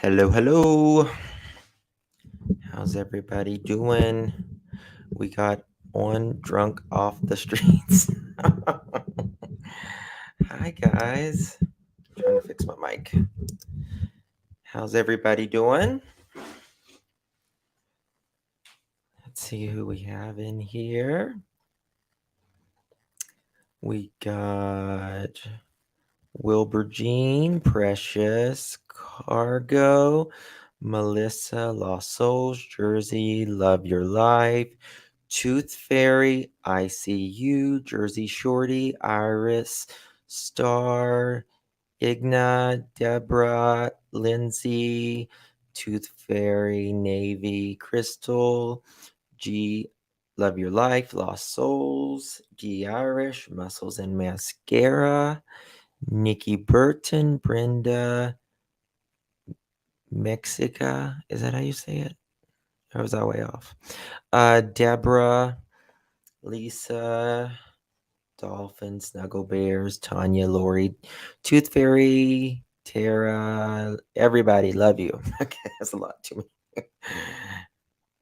Hello, hello. How's everybody doing? We got one drunk off the streets. Hi, guys. Trying to fix my mic. How's everybody doing? Let's see who we have in here. We got Wilbur Jean, Precious, Cargo, Melissa, Lost Souls, Jersey, Love Your Life, Tooth Fairy, ICU, Jersey Shorty, Iris, Star, Igna, Deborah, Lindsay, Tooth Fairy, Navy, Crystal, G, Love Your Life, Lost Souls, G Irish, Muscles and Mascara, Nikki Burton, Brenda, Mexica. Is that how you say it? Or was that way off? Deborah, Lisa, Dolphin, Snuggle Bears, Tanya, Lori, Tooth Fairy, Tara, everybody, love you. Okay, that's a lot to me.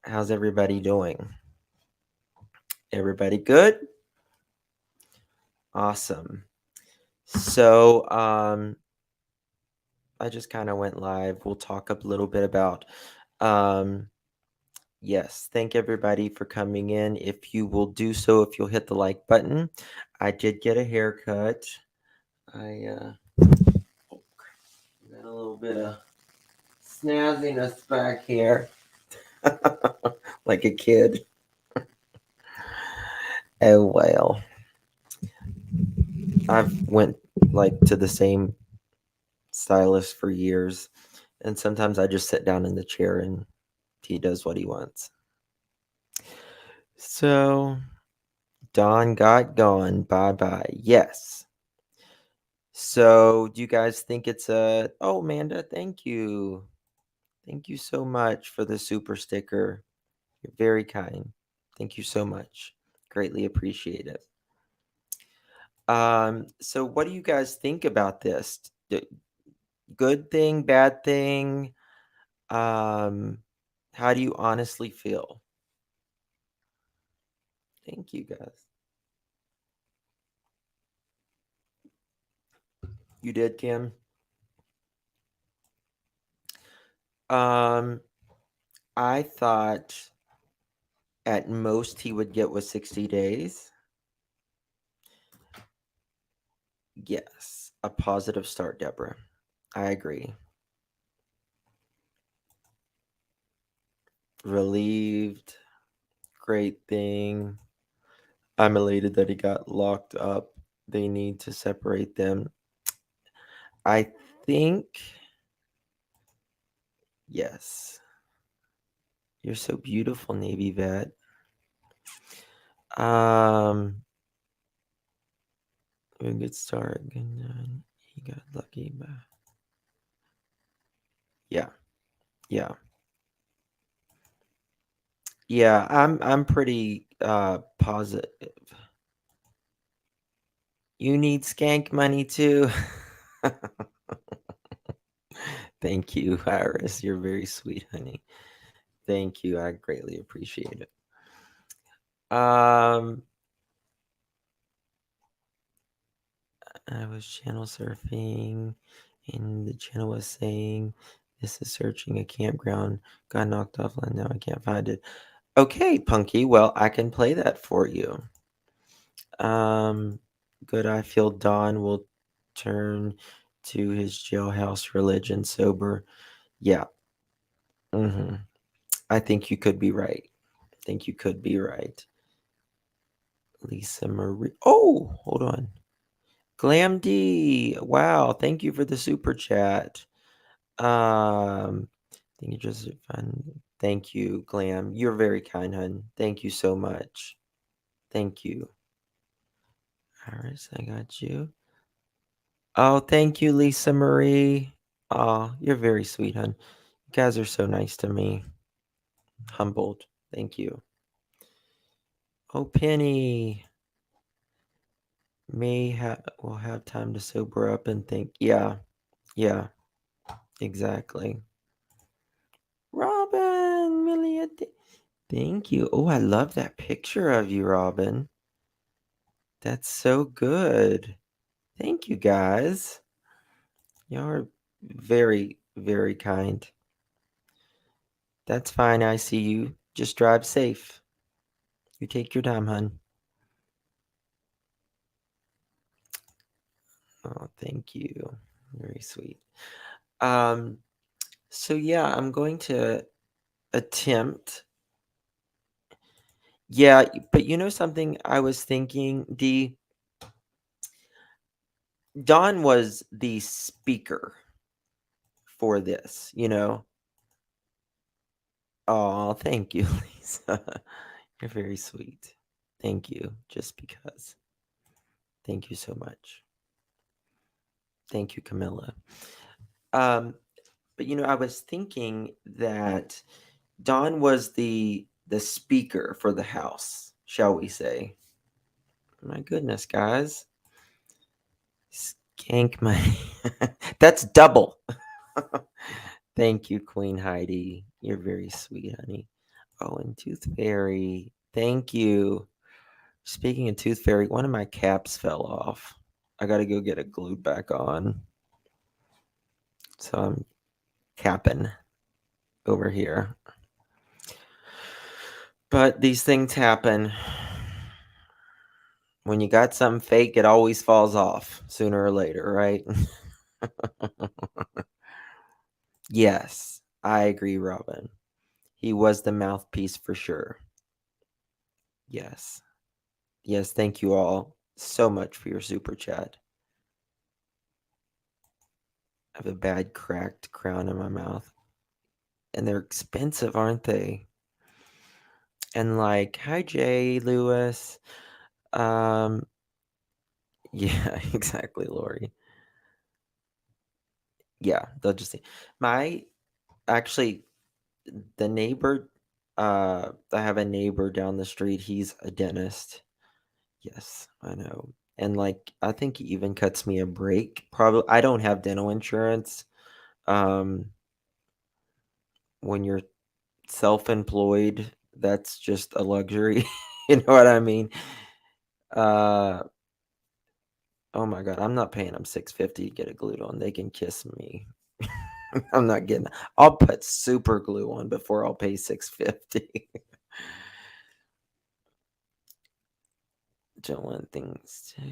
How's everybody doing? Everybody good? Awesome. So, I just kind of went live. We'll talk a little bit about, yes, thank everybody for coming in. If you will do so, if you'll hit the like button. I did get a haircut. I got a little bit of snazziness back here. Like a kid. Oh well. I've went like to the same stylist for years, and sometimes I just sit down in the chair and he does what he wants. So Don got gone. Bye bye. Yes. So do you guys think it's a oh Amanda, thank you. Thank you so much for the super sticker. You're very kind. Thank you so much. Greatly appreciate it. So what do you guys think about this? Good thing, bad thing? How do you honestly feel? Thank you guys. You did, Kim? I thought at most he would get was 60 days. Yes, a positive start, Deborah. I agree. Relieved. Great thing. I'm elated that he got locked up. They need to separate them. I think, yes. You're so beautiful, Navy vet. A good start. He got lucky. But yeah, yeah, yeah. I'm pretty positive. You need skank money too. Thank you, Iris. You're very sweet, honey. Thank you. I greatly appreciate it. I was channel surfing and the channel was saying this is searching a campground. Got knocked offline. Now I can't find it. Okay, Punky. Well, I can play that for you. Good. I feel Don will turn to his jailhouse religion sober. Yeah. I think you could be right. I think you could be right. Lisa Marie. Oh, hold on. Glam D. Wow. Thank you for the super chat. Think you just fun. Thank you, Glam. You're very kind, hun. Thank you so much. Thank you. Iris, I got you. Oh, thank you, Lisa Marie. Oh, you're very sweet, hun. You guys are so nice to me. Humbled. Thank you. Oh, Penny. Will have time to sober up and think. Yeah, yeah, exactly. yeah. Thank you. Oh, I love that picture of you, Robin. That's so good. Thank you, guys. Y'all are very, very kind. That's fine. I see you. Just drive safe. You take your time, hun. Oh, thank you. Very sweet. Um, so yeah, I'm going to attempt. Yeah, but you know something I was thinking, Don was the speaker for this, you know. Oh, thank you, Lisa. You're very sweet. Thank you. Just because. Thank you so much. Thank you, Camilla. Um, but you know, I was thinking that Don was the speaker for the house, shall we say? My goodness, guys. Skank my That's double. Thank you, Queen Heidi. You're very sweet, honey. Oh, and Tooth Fairy. Thank you. Speaking of Tooth Fairy, one of my caps fell off. I gotta go get it glued back on. So I'm capping over here. But these things happen. When you got something fake, it always falls off sooner or later, right? Yes, I agree, Robin. He was the mouthpiece for sure. Yes. Yes, thank you all so much for your super chat. I have a bad cracked crown in my mouth. And they're expensive, aren't they? And like, hi Jay Lewis. Um yeah, exactly, Lori. Yeah, they'll just see. My actually the neighbor I have a neighbor down the street, he's a dentist. Yes, I know. And like I think he even cuts me a break. Probably I don't have dental insurance. Um when you're self-employed, that's just a luxury. You know what I mean? Uh oh my god, I'm not paying them 650 to get a glued on. They can kiss me. I'm not getting. I'll put super glue on before I'll pay 650. Don't want things to.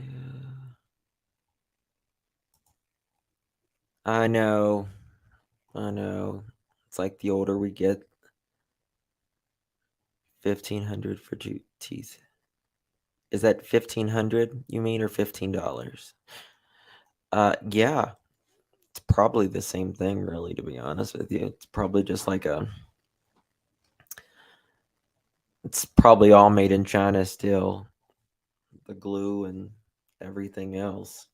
I know. I know. It's like the older we get, 1,500 for teeth. Is that 1,500 you mean, or $15? Yeah, it's probably the same thing, really. To be honest with you, it's probably just like a. It's probably all made in China still. The glue and everything else.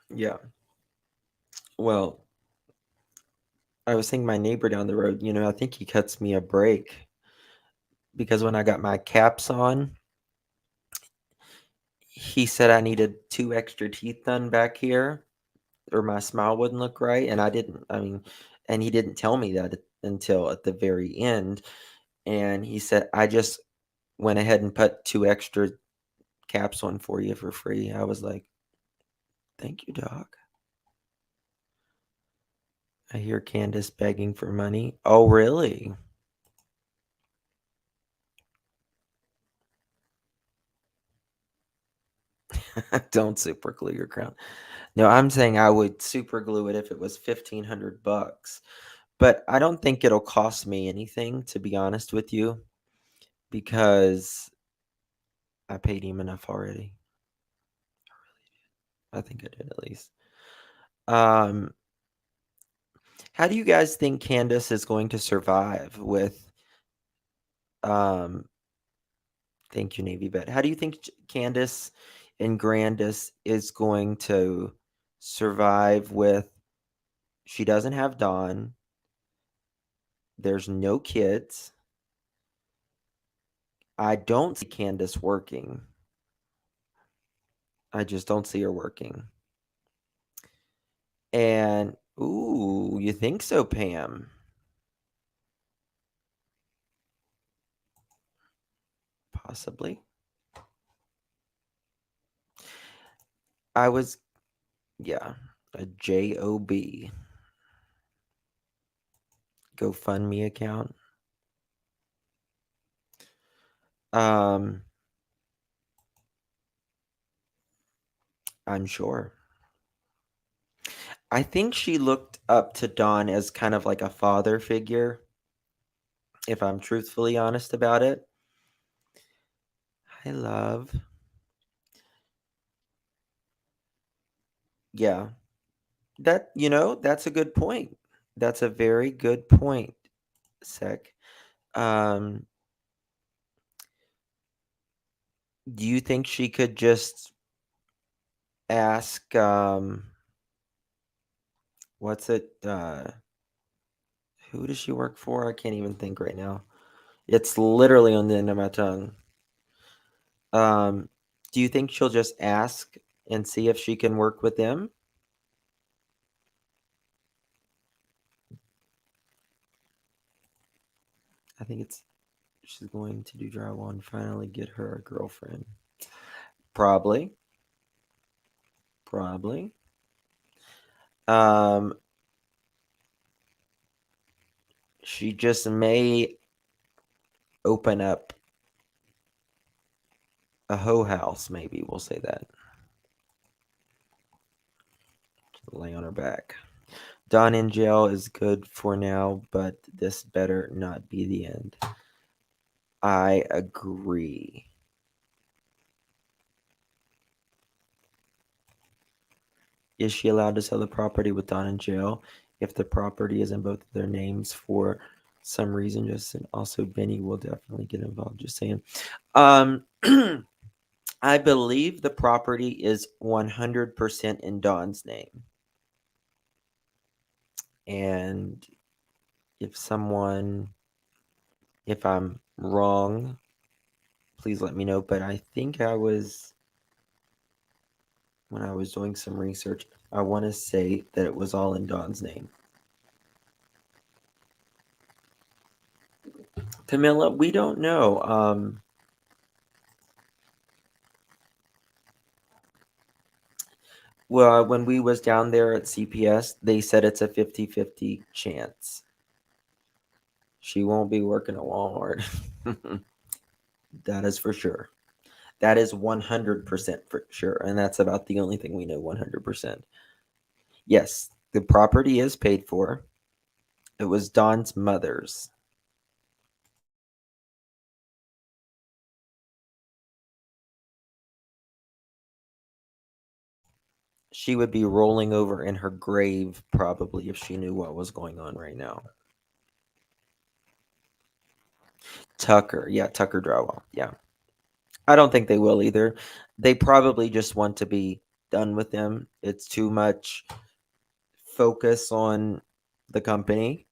Yeah. Well, I was thinking my neighbor down the road, I think he cuts me a break because when I got my caps on, he said I needed 2 extra teeth done back here or my smile wouldn't look right, and and he didn't tell me that until at the very end, and he said, "I just went ahead and put 2 extra caps on for you for free." I was like, "Thank you, doc." I hear Candace begging for money. Oh, really? Don't super glue your crown. No, I'm saying I would super glue it if it was 1,500 bucks. But I don't think it'll cost me anything, to be honest with you, because I paid him enough already. I think I did at least. Um, how do you guys think Candace is going to survive with thank you, Navy Vet. How do you think Candace and Grandis is going to survive with she doesn't have Dawn, there's no kids. I don't see Candace working. I just don't see her working. And, ooh, you think so, Pam? Possibly. I was, yeah, a job GoFundMe account. Um, I'm sure. I think she looked up to Don as kind of like a father figure, if I'm truthfully honest about it. Hi, love. Yeah. That's a good point. That's a very good point, Sec. Um, do you think she could just ask, what's it, who does she work for? I can't even think right now. It's literally on the end of my tongue. Um, do you think she'll just ask and see if she can work with them? I think she's going to do drywall and finally get her a girlfriend. Probably. Probably. Um, she just may open up a hoe house, maybe we'll say that. Lay on her back. Don in jail is good for now, but this better not be the end. I agree. Is she allowed to sell the property with Don in jail if the property is in both of their names for some reason? Just and also Benny will definitely get involved. Just saying. Um, I believe the property is 100% in Don's name. And if I'm wrong, please let me know. But I think when I was doing some research, I want to say that it was all in Don's name. Camilla, we don't know. Well, when we was down there at CPS, they said it's a 50-50 chance. She won't be working at Walmart. That is for sure. That is 100% for sure. And that's about the only thing we know 100%. Yes, the property is paid for. It was Don's mother's. She would be rolling over in her grave probably if she knew what was going on right now. Tucker. Yeah, Tucker Drywall. Yeah. I don't think they will either. They probably just want to be done with them. It's too much focus on the company.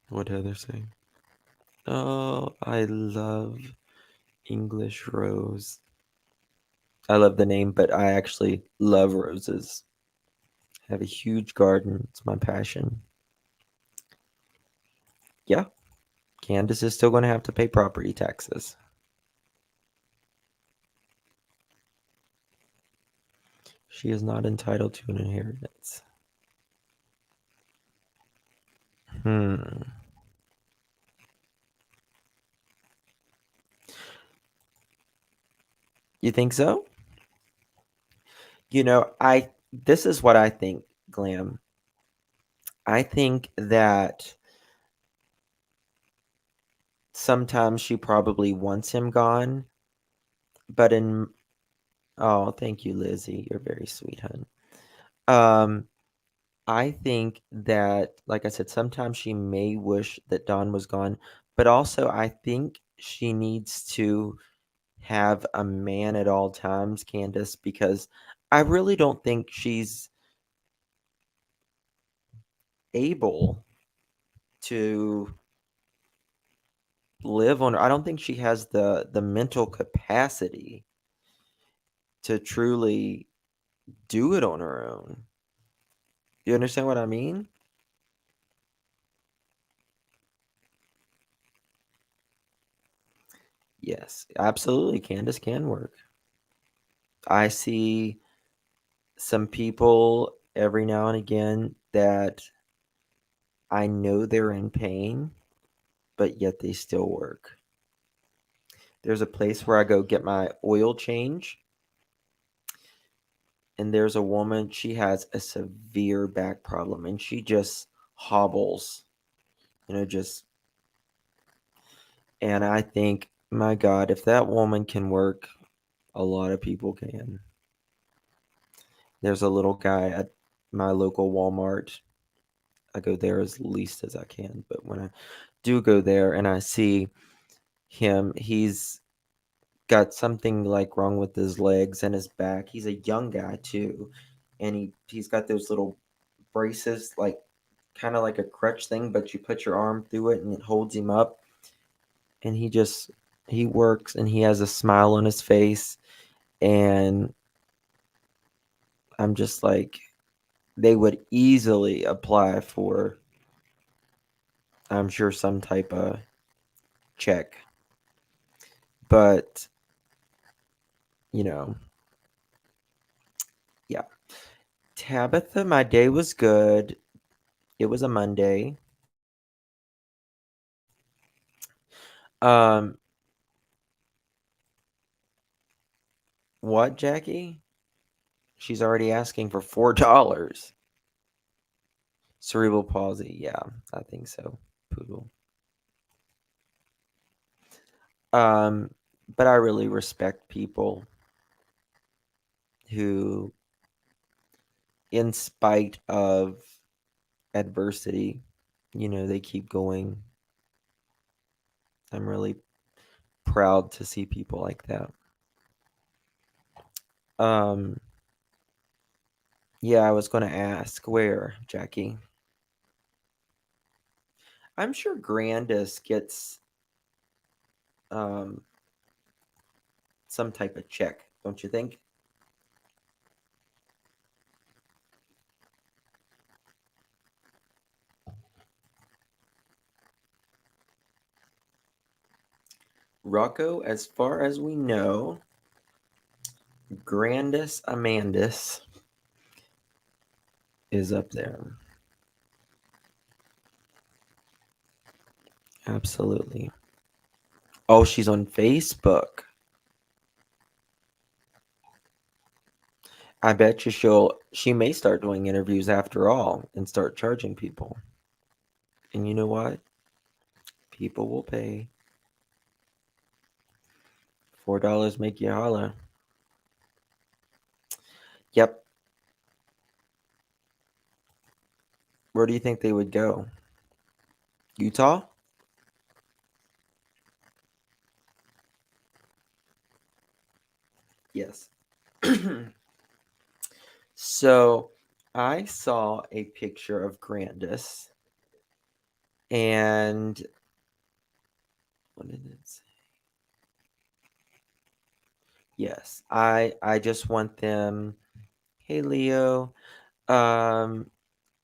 What did Heather say? Oh, I love English Rose. I love the name, but I actually love roses. I have a huge garden. It's my passion. Yeah, Candace is still going to have to pay property taxes. She is not entitled to an inheritance. Hmm. You think so? This is what I think, Glam. I think that sometimes she probably wants him gone, but oh, thank you, Lizzie. You're very sweet, hun. Um, I think that, like I said, sometimes she may wish that Don was gone, but also I think she needs to have a man at all times, Candace, because I really don't think she's able to live on. I don't think she has the mental capacity to truly do it on her own. You understand what I mean? Yes, absolutely. Candace can work. I see some people every now and again that I know they're in pain, but yet they still work. There's a place where I go get my oil change, and there's a woman, she has a severe back problem, and she just hobbles, just, and I think, my God, if that woman can work, a lot of people can. There's a little guy at my local Walmart. I go there as least as I can, but when I do go there and I see him, he's got something like wrong with his legs and his back. He's a young guy too, and he's got those little braces, like kind of like a crutch thing, but you put your arm through it and it holds him up. And he works and he has a smile on his face, and I'm just like, they would easily apply for, I'm sure, some type of check. But, you know, yeah. Tabitha, my day was good. It was a Monday. Um, what, Jackie? She's already asking for $4. Cerebral palsy. Yeah, I think so. Poodle. Um, but I really respect people who, in spite of adversity, they keep going. I'm really proud to see people like that. Um, yeah, I was going to ask where, Jackie. I'm sure Grandis gets um, some type of check, don't you think? Rocco, as far as we know, Grandis Amandus is up there. Absolutely. Oh, she's on Facebook. I bet you she may start doing interviews after all and start charging people. And you know what? People will pay. $4 make you holler. Yep. Where do you think they would go? Utah? Yes. So I saw a picture of Grandis, and what did it say? Yes, I just want them. Hey Leo, um,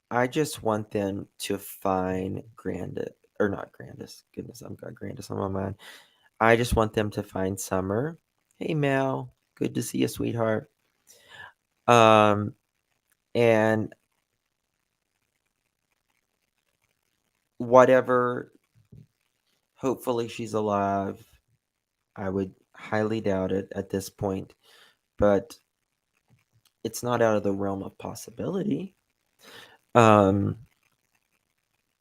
I just want them to find Grandis, or not Grandis. Goodness, I've got Grandis on my mind. I just want them to find Summer. Hey Mel, good to see you, sweetheart. Um, and whatever. Hopefully she's alive. I would highly doubt it at this point, but it's not out of the realm of possibility. Um,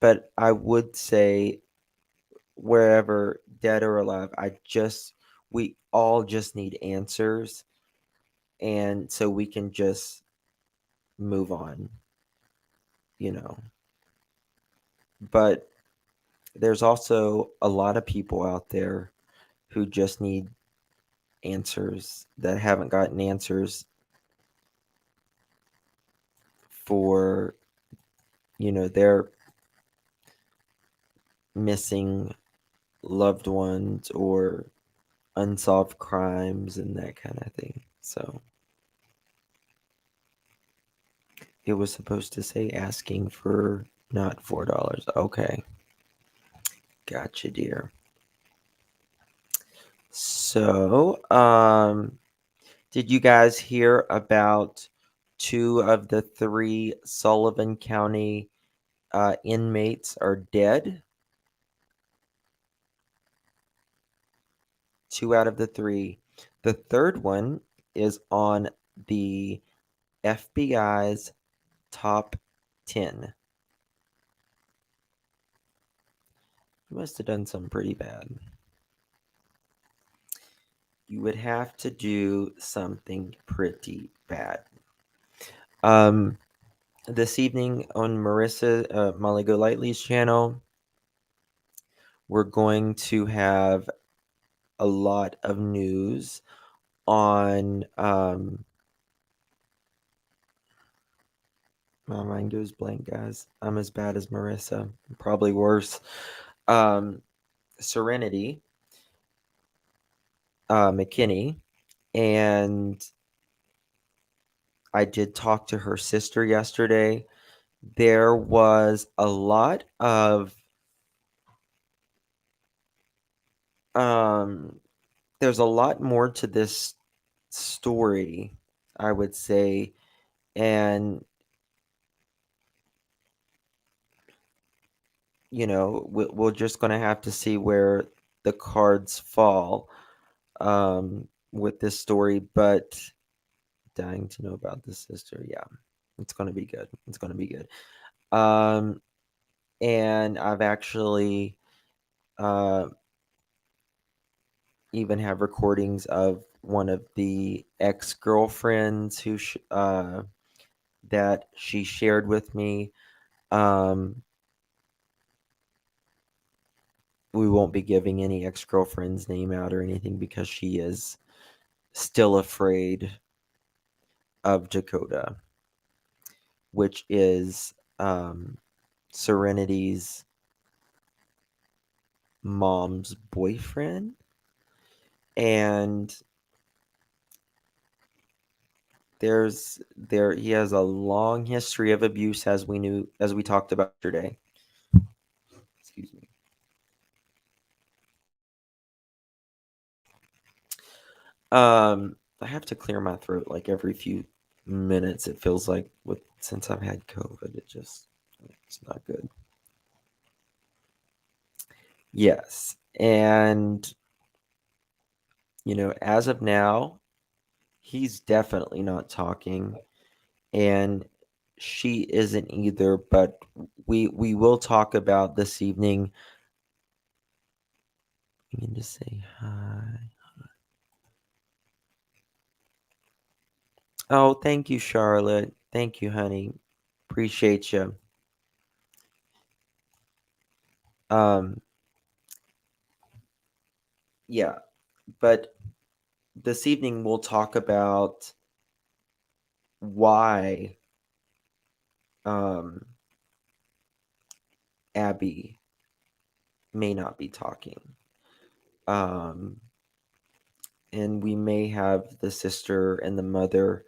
but I would say, wherever dead or alive, we all just need answers, and so we can just move on, you know. But there's also a lot of people out there who just need answers, that haven't gotten answers for, their missing loved ones or unsolved crimes and that kind of thing. So it was supposed to say asking for not $4. Okay. Gotcha, dear. So, did you guys hear about two of the three Sullivan County inmates are dead? Two out of the three. The third one is on the FBI's top 10. You must have done something pretty bad. You would have to do something pretty bad. This evening on Molly Golightly's channel, we're going to have a lot of news on. My mind goes blank, guys. I'm as bad as Marissa, probably worse. Serenity Mckinney, and I did talk to her sister yesterday. There was a lot of there's a lot more to this story, I would say, and we're just going to have to see where the cards fall with this story, but dying to know about this sister. Yeah, it's going to be good. It's going to be good. And I've actually uh, even have recordings of one of the ex-girlfriends that she shared with me. We won't be giving any ex-girlfriend's name out or anything because she is still afraid of Dakota, which is Serenity's mom's boyfriend. And he has a long history of abuse, as we talked about yesterday. Excuse me. I have to clear my throat like every few minutes. It feels like since I've had COVID, it's not good. Yes, and as of now, he's definitely not talking, and she isn't either. But we will talk about this evening. I mean to say hi. Oh, thank you, Charlotte. Thank you, honey. Appreciate you. Um, yeah, but this evening we'll talk about why um, Abby may not be talking. Um, and we may have the sister and the mother.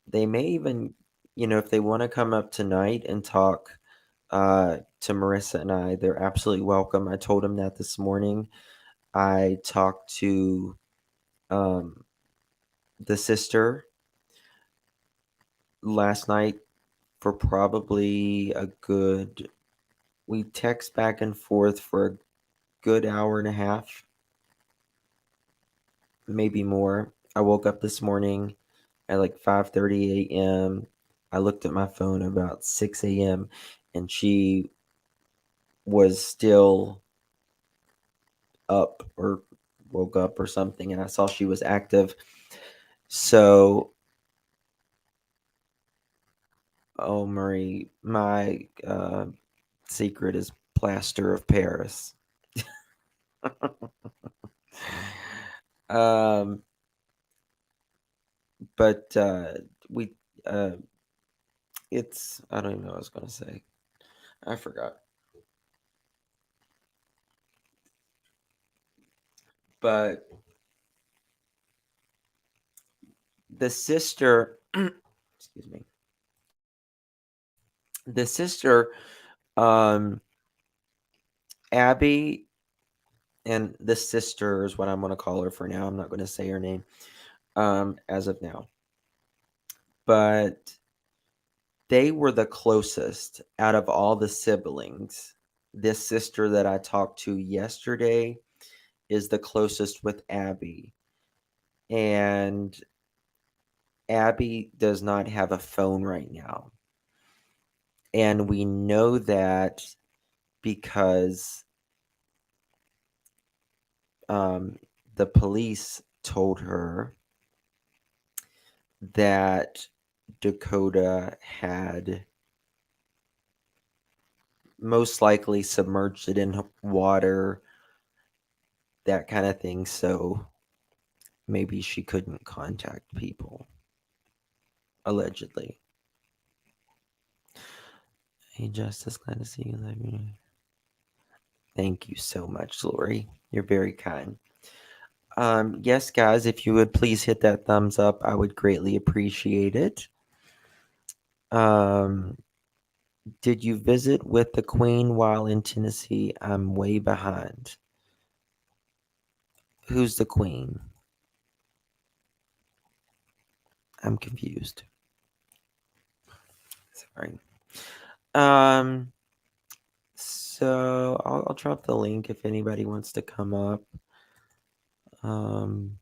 They may even, if they want to come up tonight and talk to Marissa and I, they're absolutely welcome. I told them that this morning. I talked to the sister last night for probably we text back and forth for a good hour and a half, maybe more. I woke up this morning at like 5:30 a.m. I looked at my phone about 6 a.m. and she was still up or woke up or something, and I saw she was active. So, oh, Marie, my secret is plaster of Paris. um, but we, uh, I don't even know what I was going to say. I forgot. But the sister, excuse me, the sister, um, Abby, and the sister is what I'm going to call her for now. I'm not going to say her name as of now. But they were the closest out of all the siblings. This sister that I talked to yesterday is the closest with Abby. And Abby does not have a phone right now. And we know that because the police told her that Dakota had most likely submerged it in water, that kind of thing. So maybe she couldn't contact people, allegedly. Hey, Justice, glad to see you. Thank you so much, Lori. You're very kind. Yes, guys, if you would please hit that thumbs up, I would greatly appreciate it. Um, did you visit with the Queen while in Tennessee? I'm way behind. Who's the Queen? I'm confused. Sorry. Um, so I'll drop the link if anybody wants to come up. Um,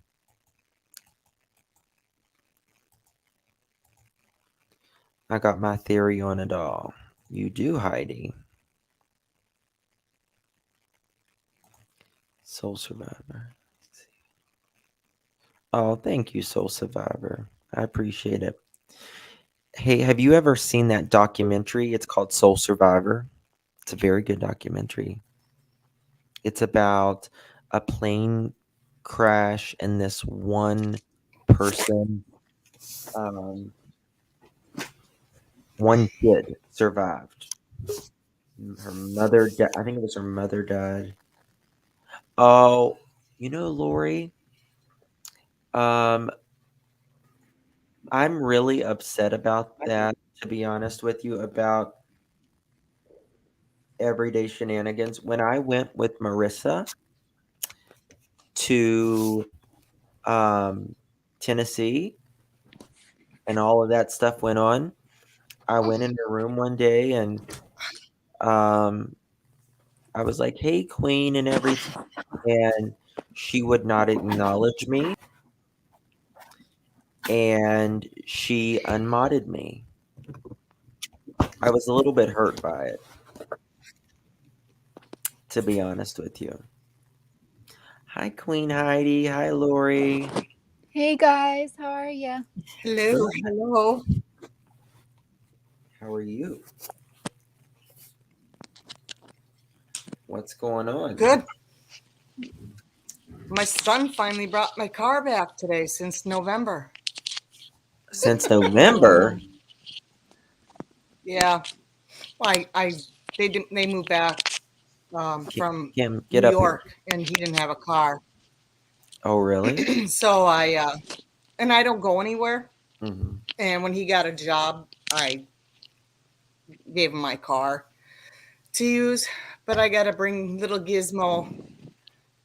I got my theory on it all. You do, Heidi. Soul Survivor. Oh, thank you, Soul Survivor. I appreciate it. Hey, have you ever seen that documentary? It's called Soul Survivor. It's a very good documentary. It's about a plane crash and this one person, um, one kid survived. Her mother, I think it was her mother died. Oh, Lori, um, I'm really upset about that, to be honest with you, about everyday shenanigans. When I went with Marissa to Tennessee and all of that stuff went on, I went in her room one day and um, I was like, "Hey, Queen," and everything, and she would not acknowledge me, and she unmodded me. I was a little bit hurt by it, to be honest with you. Hi, Queen Heidi. Hi, Lori. Hey guys, how are you? Hello, Good. hello. How are you? What's going on? Good. My son finally brought my car back today since November. Since Oh, November, Yeah, I they moved back from Kim, get New up here. York, and he didn't have a car. Oh, really? So and I don't go anywhere. Mm-hmm. And when he got a job, I gave him my car to use. But I got to bring little Gizmo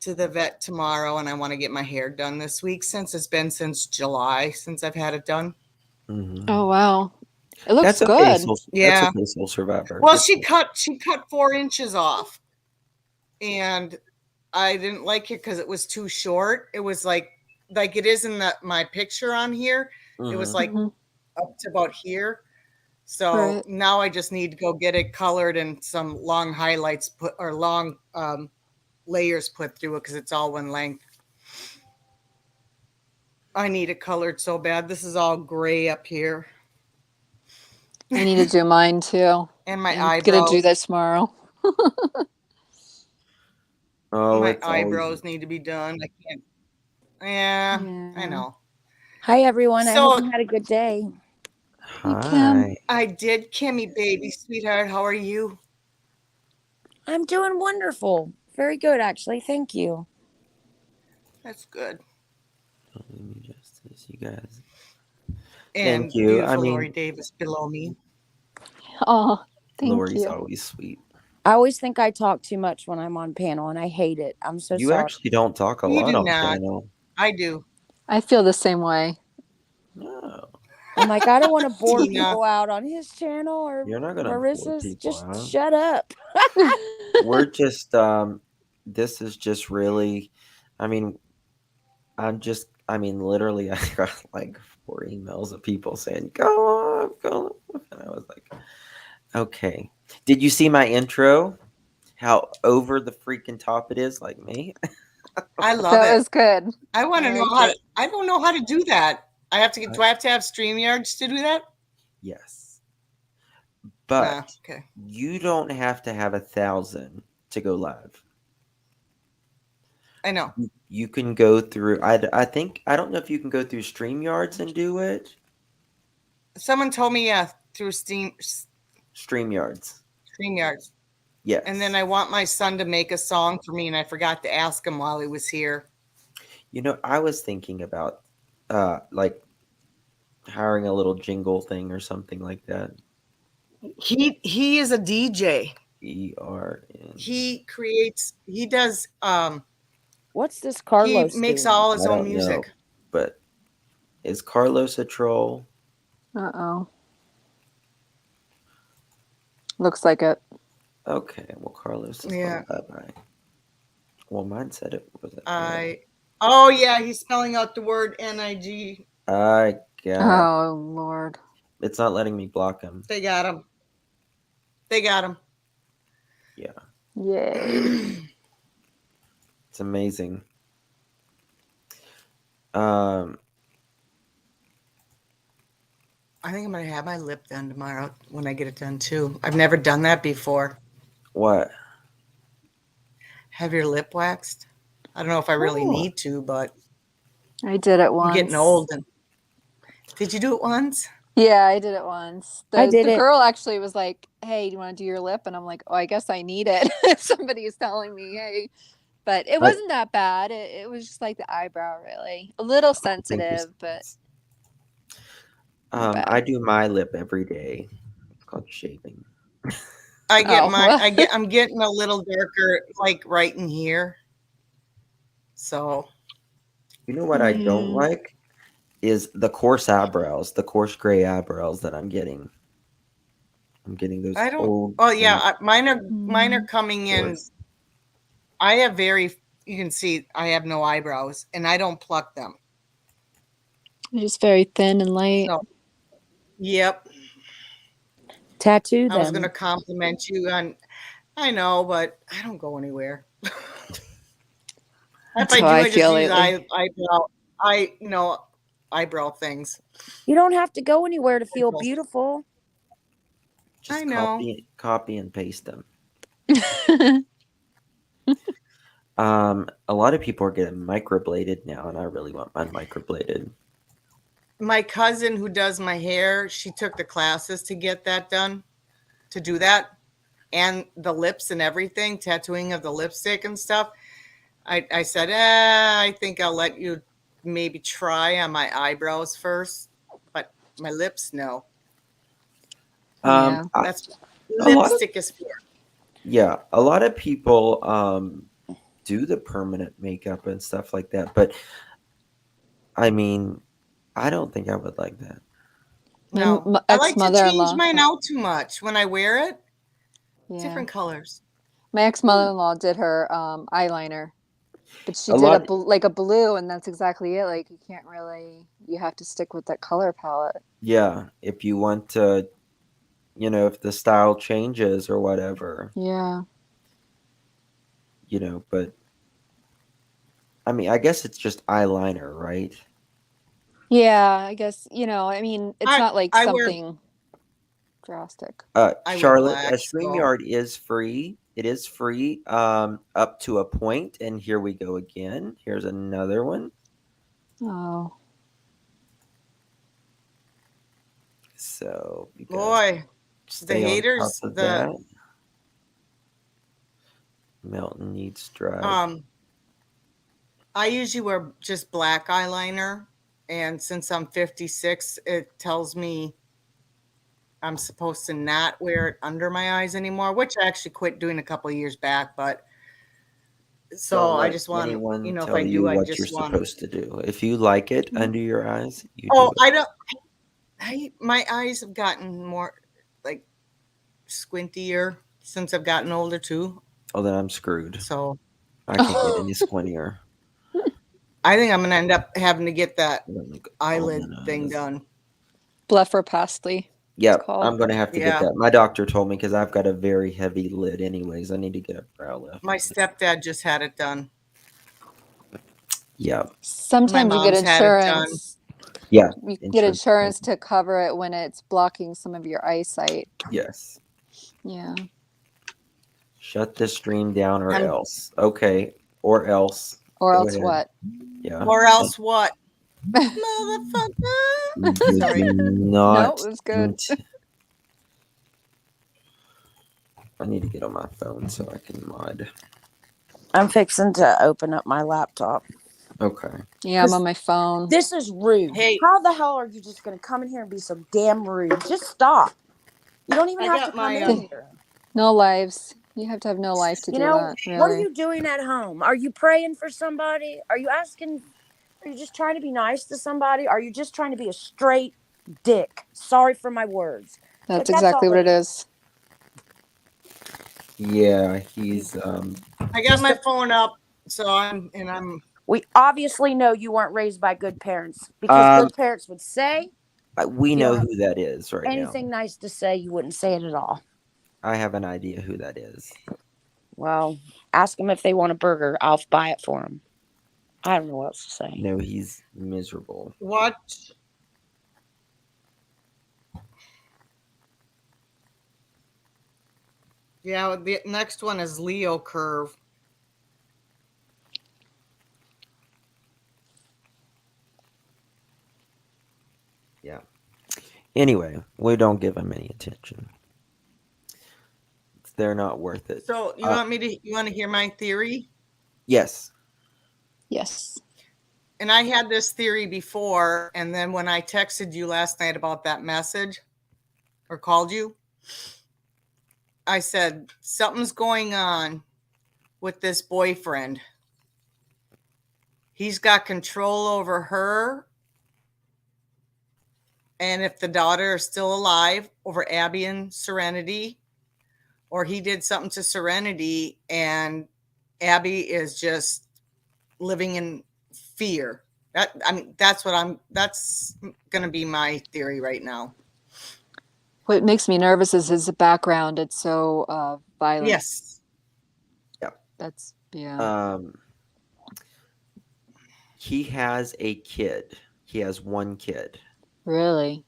to the vet tomorrow, and I want to get my hair done this week since it's been since July since I've had it done. Mm-hmm. oh wow. It looks That's okay, good. Soul. That's Yeah. okay, Soul Survivor. Well, It's she cut 4 inches off, and I didn't like it because it was too short. It was like it is in my picture on here. It was mm-hmm. like Hmm. up to about here. So Right. now I just need to go get it colored and some long highlights put or long layers put through it because it's all one length. I need it colored so bad. This is all gray up here, I need to do mine too. and my I'm gonna do eyebrows. that tomorrow. Oh, My it's always eyebrows need to be done. I can't. Yeah, I Yeah. know. Hi, everyone. I hope So you had a good day. Hey Kim. hi. I did, Kimmy, baby, sweetheart. How are you? I'm doing wonderful. Very good, actually. Thank you. That's good. Don't leave me justice, you guys. Thank and you. I beautiful Lori mean, Davis below me. Oh, thank Lori's you. always sweet. I always think I talk too much when I'm on panel, and I hate it. I'm so You sorry. actually don't talk a You lot do on not. panel. I do. I feel the same way. No, I'm like, I don't want to bore Tina. people out on his channel or you're not gonna bore Marissa's. people Just out. shut up. We're just this is just really, I mean, I mean, literally, I got like 4 emails of people saying, go on. And I was like, okay. Did you see my intro? How over the freaking top it is, like me? I love That it. was good. I want I to know liked how to, it. I don't know how to do that. I have to get, I, do I have to have StreamYards to do that? yes. Nah, But okay. you don't have to have 1,000 to go live. I know. You can go through, I think, I don't know if you can go through StreamYards and do it. Someone told me, yeah, through StreamYards. StreamYards. And then Yes. I want my son to make a song for me, and I forgot to ask him while he was here. You know, I was thinking about like hiring a little jingle thing or something like that. He is a DJ. ERN. He does What's this he Carlos makes doing? all his I own don't know, music. but is Carlos a troll? Uh-oh. Looks like it. Okay, well, Carlos is Yeah. gone bye-bye. Well, mine said it was at red. I Oh yeah, he's spelling out the word NIG. I got. Oh, Lord. It's not letting me block him. They got him. They got him. Yeah, Yay. it's amazing. Um, I think I'm gonna have my lip done tomorrow when I get it done too. I've never done that before. what? Have your lip waxed? I don't know if I really Oh, need to, but I did it I'm getting once. old. And did you do it once? Yeah, I did it once. I The did the it. girl actually was like, "Hey, do you want to do your lip?" And I'm like, "Oh, I guess I need it." Somebody is telling me, "Hey." But it I wasn't that bad. It was just like the eyebrow really. A little thank you. sensitive, but not I bad. do my lip every day. It's called shaving. Oh, well. I'm getting a little darker like right in here. So You know what I don't Mm, like is the coarse eyebrows, the coarse gray eyebrows that I'm getting. I'm getting those I don't old, oh yeah, mine are mm. coming in. coarse. I have very you can see I have no eyebrows and I don't pluck them. Just very thin and light. So yep. Tattoo I was gonna them. compliment you on I know, but I don't go anywhere. If That's I how do, I I just feel use lately. eyebrow things. You don't have to go anywhere to feel Pimples. beautiful. I Just know. copy and paste them. A lot of people are getting microbladed now, and I really want mine microbladed. My cousin who does my hair, she took the classes to get that done, to do that, and the lips and everything, tattooing of the lipstick and stuff. I said, I think I'll let you maybe try on my eyebrows first, but my lips, no. Yeah. I, That's what a lot of lipstick is for. a lot of people do the permanent makeup and stuff like that, but I mean, I don't think I would like that. No, I ex like to change mother-in-law. mine out too much when I wear it. Yeah. Different colors. My ex mother-in-law did her eyeliner, but she A did lot, like a blue, and that's exactly it. Like you can't really, you have to stick with that color palette. yeah. If you want to, if the style changes or whatever, Yeah. but I mean, I guess it's just eyeliner, right? Yeah, I guess, I mean, it's I not like I wear something drastic. I wear Charlotte, black. So StreamYard is free. It is free up to a point, and here we go again. Here's another one. Oh. So you guys boy, the stay on top haters, of the that. Melton needs drive. um I usually wear just black eyeliner And since I'm 56, it tells me I'm supposed to not wear it under my eyes anymore, which I actually quit doing a couple of years back. But so Don't I let just want, anyone if I tell do, you I what you're just want. supposed to do. If you like it under your eyes, you do Oh, it. I don't. My eyes have gotten more like squintier since I've gotten older too. Oh, then I'm screwed. So I can't get any squintier. I think I'm gonna end up having to get that I don't like eyelid thing almond. done. Blepharoplasty, it's Yep, called. I'm gonna have to get Yeah, that. My doctor told me because I've got a very heavy lid, anyways. I need to get a brow lift. my stepdad just had it done. Yep, My Sometimes you get mom's had it done. insurance. yeah. You get Insurance. insurance to cover it when it's blocking some of your eyesight. Yes. Yeah. Shut this stream down or I'm, else. Okay, or else. Or Go else ahead. what? Yeah. or else what, motherfucker? You Sorry. do No, not. it was good. I need to get on my phone so I can mod. I'm fixing to open up my laptop. Okay. Yeah, I'm on my phone. This is rude. Hey, How the hell are you just going to come in here and be so damn rude? Just stop. You don't even I have got to come my. in here. No lives. You have to have no life to You do know, that, what are really. you doing at home? Are you praying for somebody? Are you asking? Are you just trying to be nice to somebody? Are you just trying to be a straight dick? Sorry for my words, but That's that's exactly all what it it is. is. Yeah, he's I got my phone up, so I'm. We obviously know you weren't raised by good parents because um good parents would say we if you know don't have who that is right now. anything nice to say, you wouldn't say it at all. I have an idea who that is. Well, ask them if they want a burger. I'll buy it for them. I don't know what else to say. No, he's miserable. What? Yeah, the next one is Leo curve. Yeah. Anyway, we don't give him any attention. They're not worth it. So you want to hear my theory? Yes. Yes. And I had this theory before, and then when I texted you last night about that message or called you, I said something's going on with this boyfriend. He's got control over her, and if the daughter is still alive, over Abby and Serenity, or he did something to Serenity and Abby is just living in fear. That's going to be my theory right now. What makes me nervous is his background. It's so violent. Yes. Yep. That's, yeah. He has a kid. He has one kid. Really?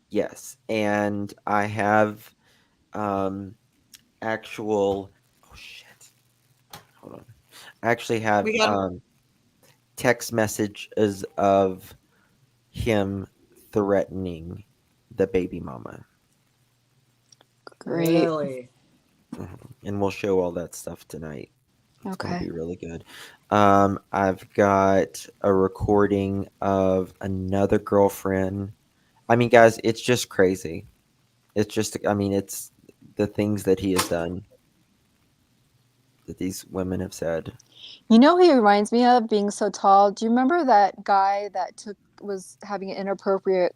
Yes. And I have actual oh shit. Hold on. I actually have We got text messages of him threatening the baby mama. Great. really. And we'll show all that stuff tonight. It's going to Okay. be really good. I've got a recording of another girlfriend. I mean, guys, it's just crazy. It's just, I mean, it's the things that he has done that these women have said. You know who he reminds me of being so tall? Do you remember that guy that was having an inappropriate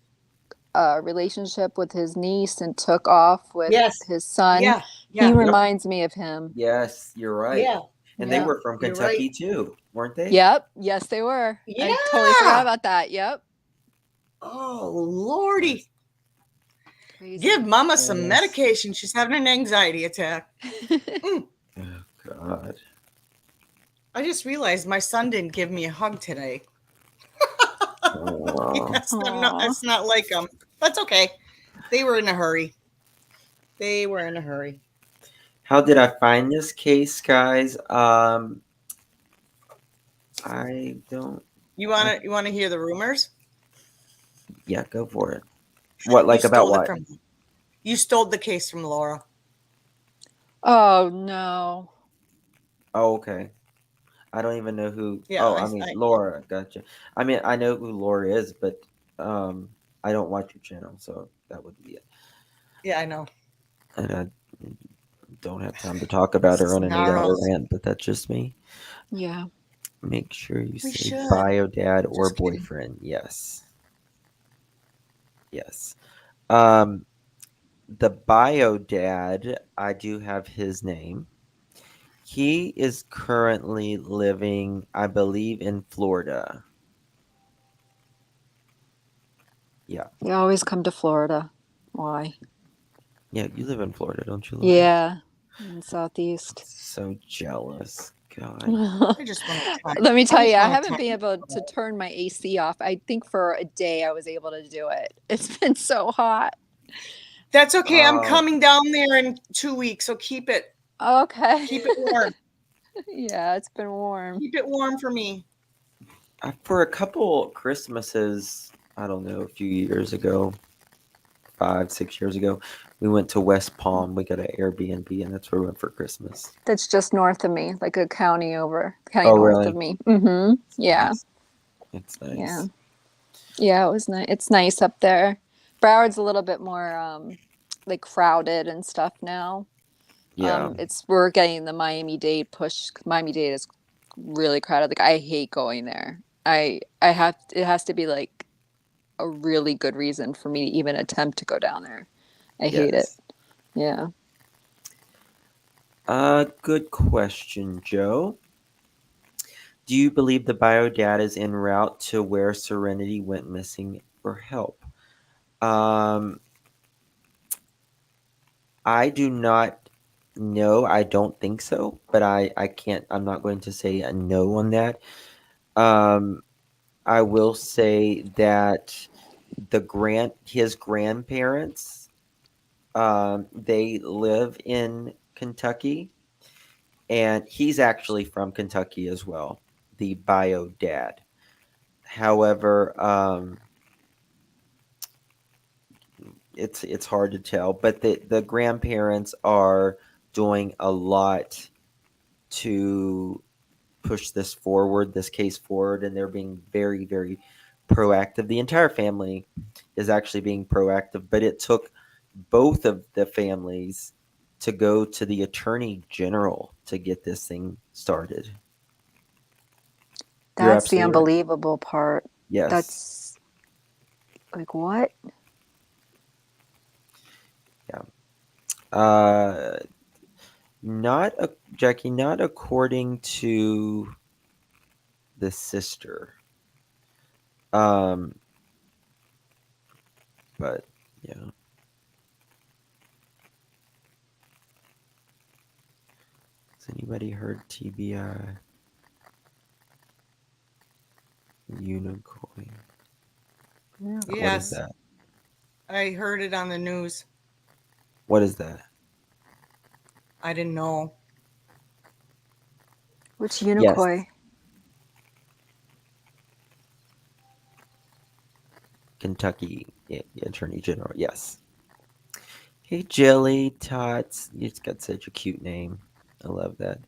relationship with his niece and took off with Yes. his son? Yeah. He Yeah. reminds me of him. Yes, you're right. Yeah. And they Yeah. were from You're Kentucky right. too, weren't they? Yep. Yes, they were. Yeah. I totally forgot about that. Yep. Oh, Lordy. Crazy. Give Mama some Yes. medication. She's having an anxiety attack. Oh, God. I just realized my son didn't give me a hug today. Oh. That's not like them. That's okay. They were in a hurry. How did I find this case, guys? I don't. You wanna hear the rumors? Yeah, go for it. What, like about what? You stole the case from Laura. Oh no. Oh, okay. I don't even know who. Yeah, Oh, I mean Laura. Gotcha. I mean, I know who Laura is, but um, I don't watch your channel, so that would be it. yeah, I know. And I don't have time to talk about her on an 8-hour Snarls. rant, but that's just me. Yeah. Make sure you We say should. bio dad or Just kidding. boyfriend. Yes. Yes. Um, the bio dad, I do have his name. He is currently living, I believe, in Florida. Yeah. You always come to Florida. Why? Yeah, you live in Florida, don't you, Laura? Yeah. In Southeast. So jealous. God. Let I just want to talk. me I tell you, just I want to haven't talk. been able to turn my AC off. I think for a day I was able to do it. It's been so hot. That's okay. I'm Oh, coming down there in 2 weeks, so Okay. keep it warm. Yeah, it's been warm. Keep it warm for me. for a couple Christmases, I don't know, a few years ago, 5, 6 years ago, we went to West Palm. We got an Airbnb, and that's where we went for Christmas. That's just north of me, like a county Oh, north of really? me. Mm-hmm. It's Yeah. nice. It's Yeah. nice. Yeah, it was nice. It's nice up there. Broward's a little bit more like crowded and stuff now. Yeah. It's we're getting the Miami-Dade push. Miami-Dade is really crowded. Like I hate going there. I have it has to be like a really good reason for me to even attempt to go down there. I hate it. Yes. Yeah. Good question, Joe. Do you believe the bio dad is en route to where Serenity went missing for help? Um, I do not know. I don't think so, but I can't. I'm not going to say a no on that. Um, I will say that his grandparents, they live in Kentucky, and he's actually from Kentucky as well. The bio dad. However, it's hard to tell, but the grandparents are doing a lot to push this case forward, and they're being very, very proactive. The entire family is actually being proactive, but it took both of the families to go to the attorney general to get this thing started. You're That's the absolutely right. unbelievable part. Yes. That's like what? Yeah. Uh, Jackie, not according to the sister. Um, but yeah. Has anybody heard TBI unicorn? Yeah. What is Yes, that? I heard it on the news. What is that? I didn't know. Which Yes, Unicoi? Kentucky Attorney General. Yes. Hey, Jelly Tots. You just got such a cute name. I love that.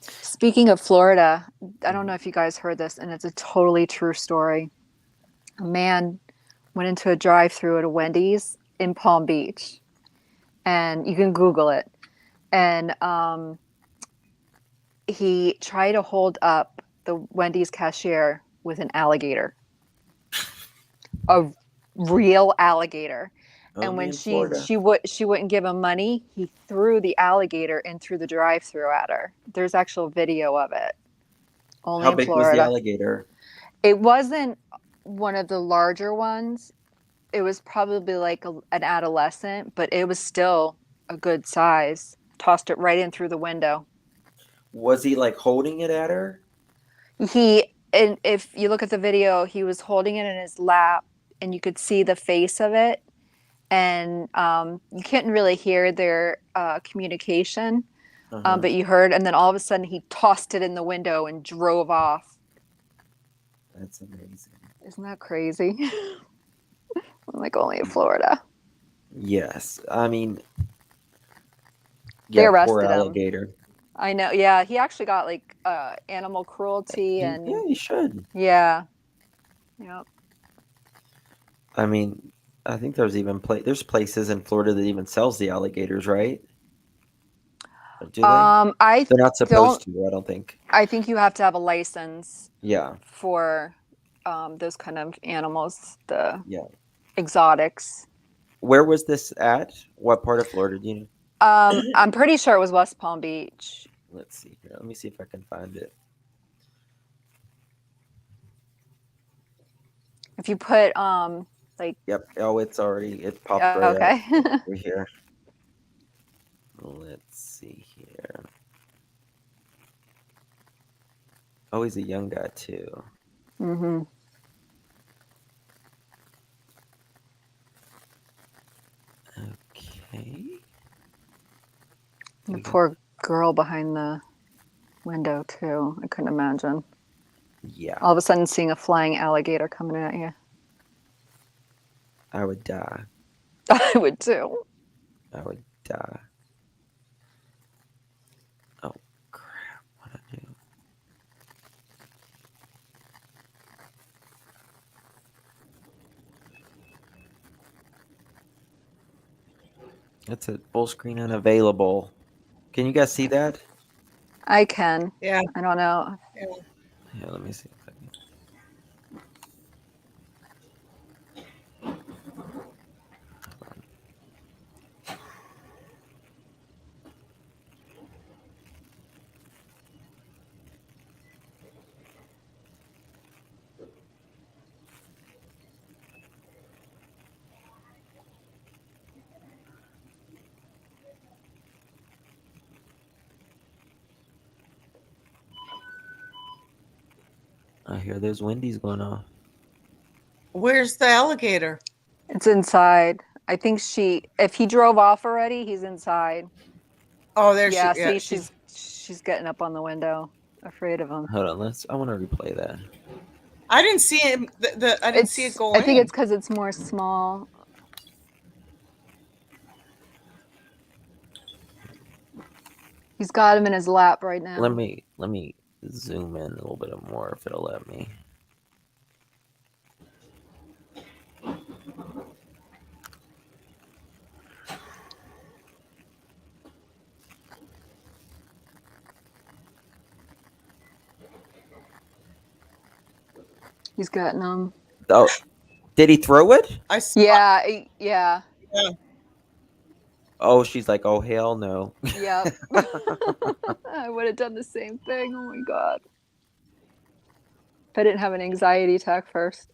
Speaking of Florida, I don't know if you guys heard this, and it's a totally true story. A man went into a drive-through at a Wendy's in Palm Beach, and you can Google it. And he tried to hold up the Wendy's cashier with an alligator, a real alligator. And Only when in Florida. she wouldn't give him money, he threw the alligator in through the drive-through at her. There's actual video of it. Only How in big was the Florida. alligator? It wasn't one of the larger ones. It was probably like an adolescent, but it was still a good size. Tossed it right in through the window. Was he like holding it at her? And if you look at the video, he was holding it in his lap, and you could see the face of it, and you couldn't really hear their communication, Uh-huh. but you heard, and then all of a sudden he tossed it in the window and drove off. That's amazing. Isn't that crazy? I'm like only in Florida. Yes. I mean, They Yeah, poor arrested him. alligator. I know. Yeah, he actually got like animal cruelty Yeah, and you should. yeah. Yep. I mean, I think there's places in Florida that even sells the alligators, right? Or do they? I They're not don't. supposed to, I don't think. I think you have to have a license Yeah, for those kind of animals, the yeah. exotics. Where was this at? What part of Florida do you know? I'm pretty sure it was West Palm Beach. Let's see here. Let me see if I can find it. If you put like Yep. Oh, it popped right up okay. over here. Let's see here. Oh, he's a young guy too. hmm Okay. The We got, poor girl behind the window too. I couldn't imagine. yeah, All of a sudden seeing a flying alligator coming at you. I would die. I would too. I would die. Oh, crap. What I do? It's a full screen unavailable. Can you guys see that? I can. Yeah. I don't know. Yeah. Yeah, let me see if I can. I hear there's Wendy's going off. Where's the alligator? It's inside. I think if he drove off already, he's inside. Oh, there she. Yeah, Yeah, see, she's. she's getting up on the window, afraid of him. Hold on, I want to replay that. I didn't see him. I didn't see it go I think in. it's because it's more small. He's got him in his lap right Let now. me let me zoom in a little bit more if it'll let me. He's getting him. Oh, did he throw it? I saw. Yeah, yeah, Yeah. Oh, she's like, oh hell no. yep. I would have done the same thing. Oh my god. If I didn't have an anxiety attack first.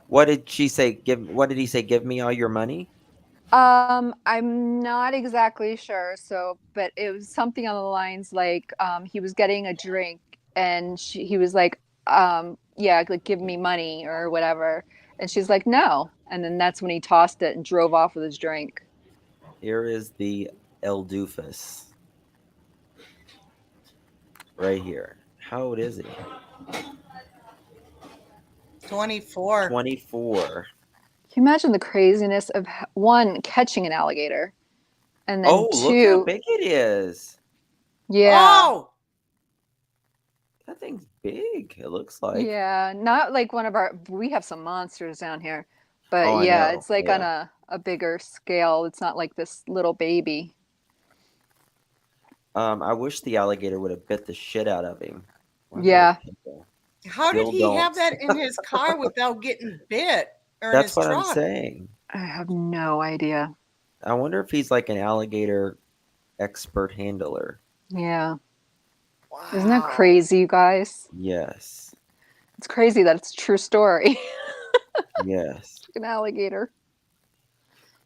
What did she say? What did he say? Give me all your money. I'm not exactly sure. So, but it was something on the lines like he was getting a drink and he was like, yeah, like give me money or whatever. And she's like, no. And then that's when he tossed it and drove off with his drink. Here is the El Doofus. Right here. How old is he? 24. 24. Can you imagine the craziness of one, catching an alligator, and then Oh, look how two, big it is. yeah, Oh, That thing's big, it looks like. yeah, not like we have some monsters down here, but Oh, I yeah, know. it's like on Yeah. a bigger scale. It's not like this little baby. I wish the alligator would have bit the shit out of him. Why more Yeah, people how did still he have don't? that in his car without getting bit or in That's his what I'm truck? saying. I have no idea. I wonder if he's like an alligator expert handler. Yeah, isn't that Wow. crazy, you guys? Yes. It's crazy that it's a true story. Yes. An alligator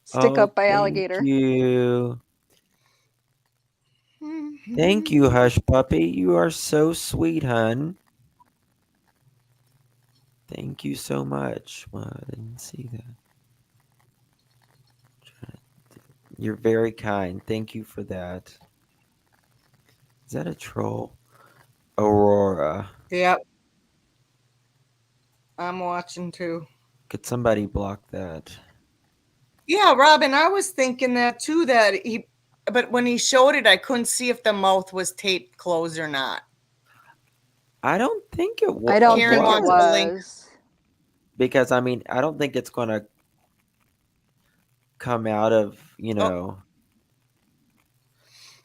stick Oh, up by thank alligator. you. Thank you, Hush Puppy. You are so sweet, hun. Thank you so much. Well, I didn't see that. You're very kind. Thank you for that. Is that a troll? Aurora. Yep, I'm watching too. Could somebody block that? Yeah, Robin, I was thinking that too. But when he showed it, I couldn't see if the mouth was taped closed or not. I don't think it I don't Karen think it wants the was, link. was. because I mean I don't think it's gonna come out of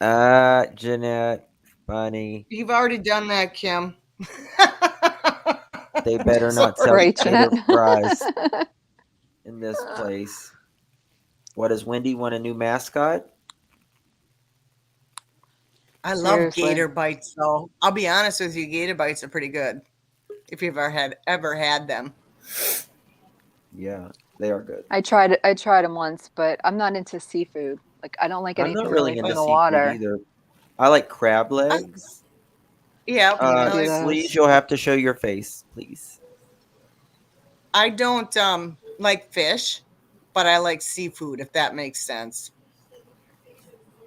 Oh, Jeanette, funny. you've already done that, Kim. They better not sell Sorry. Right, gator Jeanette? fries in this place. What does Wendy want, a new mascot? I love Seriously. gator bites, though. I'll be honest with you, gator bites are pretty good if you've ever had them. Yeah, they are good. I tried them once, but I'm not into seafood. Like I don't like I'm not anything really really from into But the seafood water. either. I like crab I, legs. yeah, I can't I do like. Sleaze, those. you'll have to show your face, please. I don't like fish, but I like seafood. If that makes sense.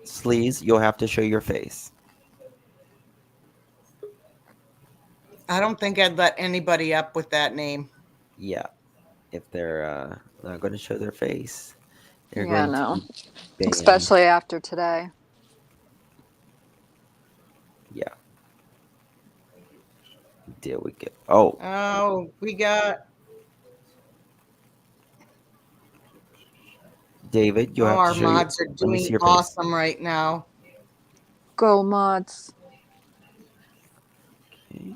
Sleaze, you'll have to show your face. I don't think I'd let anybody up with that name. Yeah, if they're not going to show their face, they're Yeah, going to no. be banned. Especially after today. Yeah, there we go. Oh, Oh, we got. David, you'll Oh, have to our show your. mods are Let me see doing your face. awesome right now. Go mods. Okay.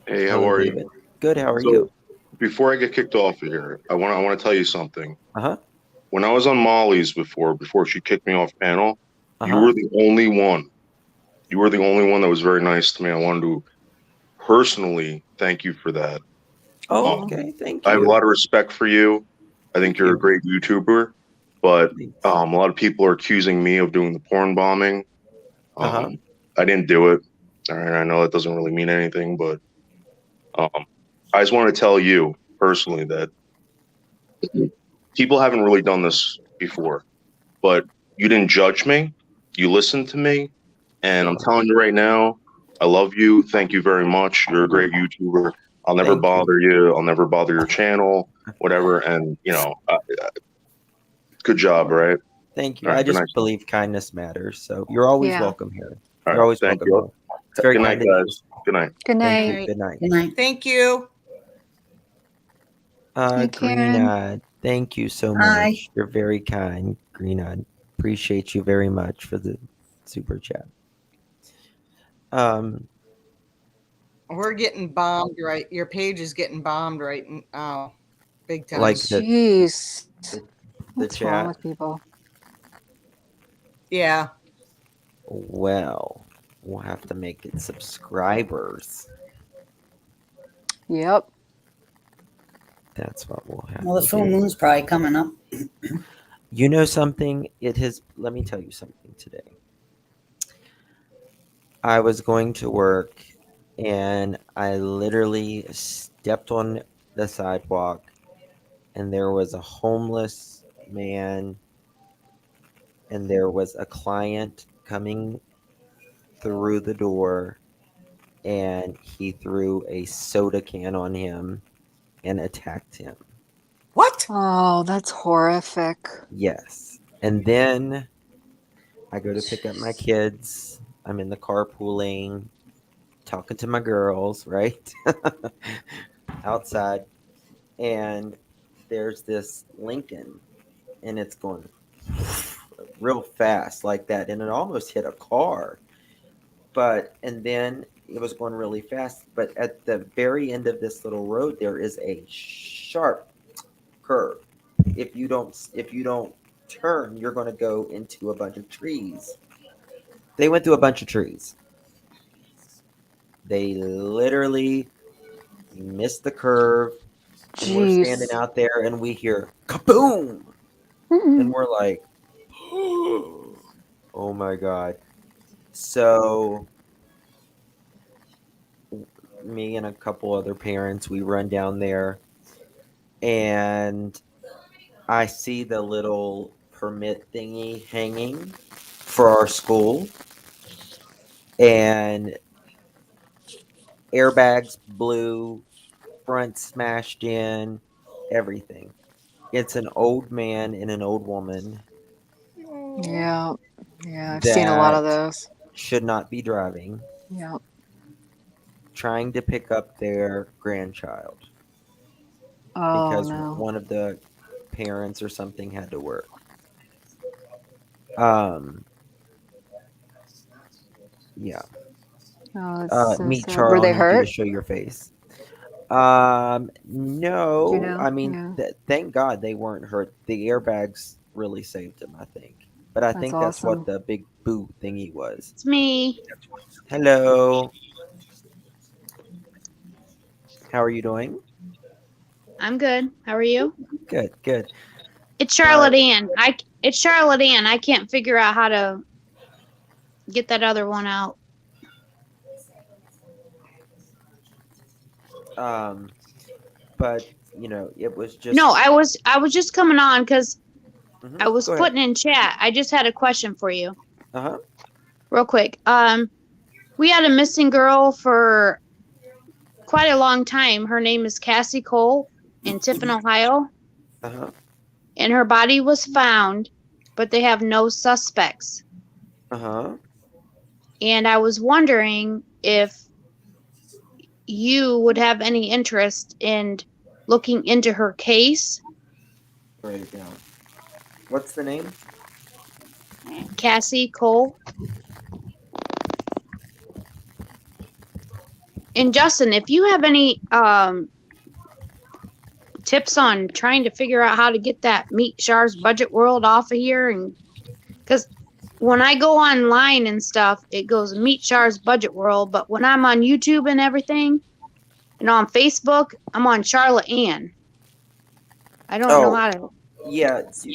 Hey, how Hello, are you? David. Good. How are So you? before I get kicked off of here, I want to tell you something. Uh huh. When I was on Molly's before she kicked me off panel, Uh you huh. were the only one. You were the only one that was very nice to me. I wanted to personally thank you for that. Oh, Um, Oh, okay. Thank I have a you. lot of respect for you. I think Thank you're a you. great YouTuber, but Thanks. a lot of people are accusing me of doing the porn bombing. Uh huh. Um, I didn't do it. All right, I know that doesn't really mean anything, but um, I just want to tell you personally that people haven't really done this before, but you didn't judge me. You listened to me. And I'm Sure. telling you right now, I love you. Thank you very much. You're a great YouTuber. I'll never Thank you. bother you. I'll never bother your channel, whatever. And, good job, right? Thank All you. right. I Good just night. believe kindness matters. So you're always yeah. welcome here. All You're right. always Thank welcome you. here. It's very Good night, kind of you. guys. Good night. Good Thank All you. night. right. Good night. Good night. Thank you. Hey, Green Karen. Eyed, thank you so Hi. much. You're very kind, Green Eyed. Appreciate you very much for the super chat. Um, We're getting bombed right. Your page is getting bombed right now, big time. like Jeez. the, the What's wrong chat. with people? Yeah. Well, we'll have to make it subscribers. Yep. That's what we'll have Well, the to full do. moon's probably coming up. You know something? It has. Let me tell you something today. I was going to work and I literally stepped on the sidewalk and there was a homeless man and there was a client coming through the door and he threw a soda can on him and attacked him. What? Oh, that's horrific. Yes. And then I go to pick up my Jeez. kids. I'm in the carpooling, talking to my girls, right? Outside. And there's this Lincoln and it's going real fast like that. And it almost hit a car. And then it was going really fast. But at the very end of this little road, there is a sharp curve. If you don't turn, you're going to go into a bunch of trees. They went through a bunch of trees. They literally missed the curve, and we're standing Jeez. out there, and we hear kaboom, and Mm. we're like, oh my god. So me and a couple other parents, we run down there, and I see the little permit thingy hanging for our school, and airbags blew, front smashed in, everything. It's an old man and an old woman Yeah. Yeah, I've seen a lot that of those. should not be driving, Yeah. trying to pick up their grandchild Oh because no. one of the parents or something had to work. Um, yeah. Oh, that's so Meet sad. Were Charles. I they need you to hurt? show your face. Do you No. know? I mean, Yeah. thank God they weren't hurt. The airbags really saved them, I think. But I That's think that's what awesome. the big boot thingy was. It's me. Hello. How are you doing? I'm good. How are you? Good, good. It's Uh, Charlotte Ann. It's Charlotte Ann. I can't figure out how to get that other one out. um, but it was No, just. I was just coming on because I was Go ahead. putting in chat. I just had a question for you, Uh huh. real quick. We had a missing girl for quite a long time. Her name is Cassie Cole in Tiffin, Ohio, Uh huh. and her body was found, but they have no suspects. Uh huh. And I was wondering if you would have any interest in looking into her case. Write it down. What's the name? Cassie Cole. And Justin, if you have any tips on trying to figure out how to get that Meet Shar's Budget World off of here, and because when I go online and stuff, it goes Meet Shar's Budget World, but when I'm on YouTube and everything, and on Facebook, I'm on Charlotte Ann. I don't know Oh, how to. yeah. Just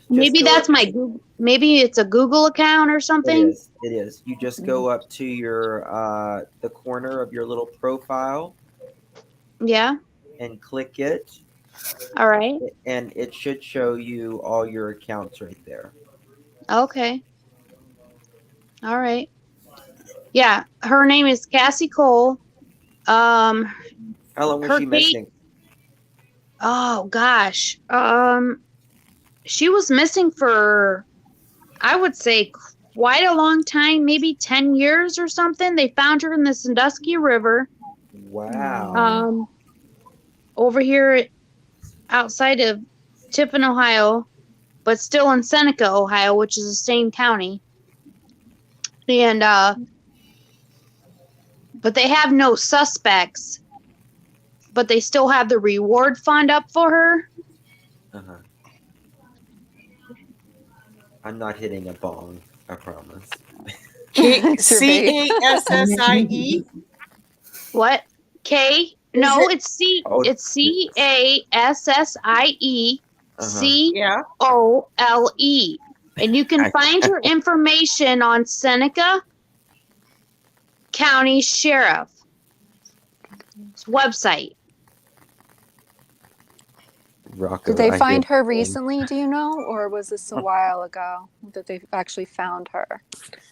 Maybe go that's up. my Google. Maybe it's a Google account or It something. is. It is. You just go up to your the corner of your little profile Yeah. and click it, All right. and it should show you all your accounts right there. Okay. All right. Yeah. Her name is Cassie Cole. Um, How long was her she date. missing? Oh gosh. She was missing for, I would say, quite a long time, maybe 10 years or something. They found her in the Sandusky River, Wow. um, over here outside of Tiffin, Ohio, but still in Seneca, Ohio, which is the same county. And but they have no suspects, but they still have the reward fund up for her. Uh-huh. I'm not hitting a bong, I promise. It's your bait. Cassie. What? K? No, it? it's C. Oh, It's CASSIE uh-huh. Yeah. COLE. And you can find her information on Seneca County Sheriff's website. Rocco, Did they I find hear her bong. recently, do you know? Or was this a while ago that they actually found her?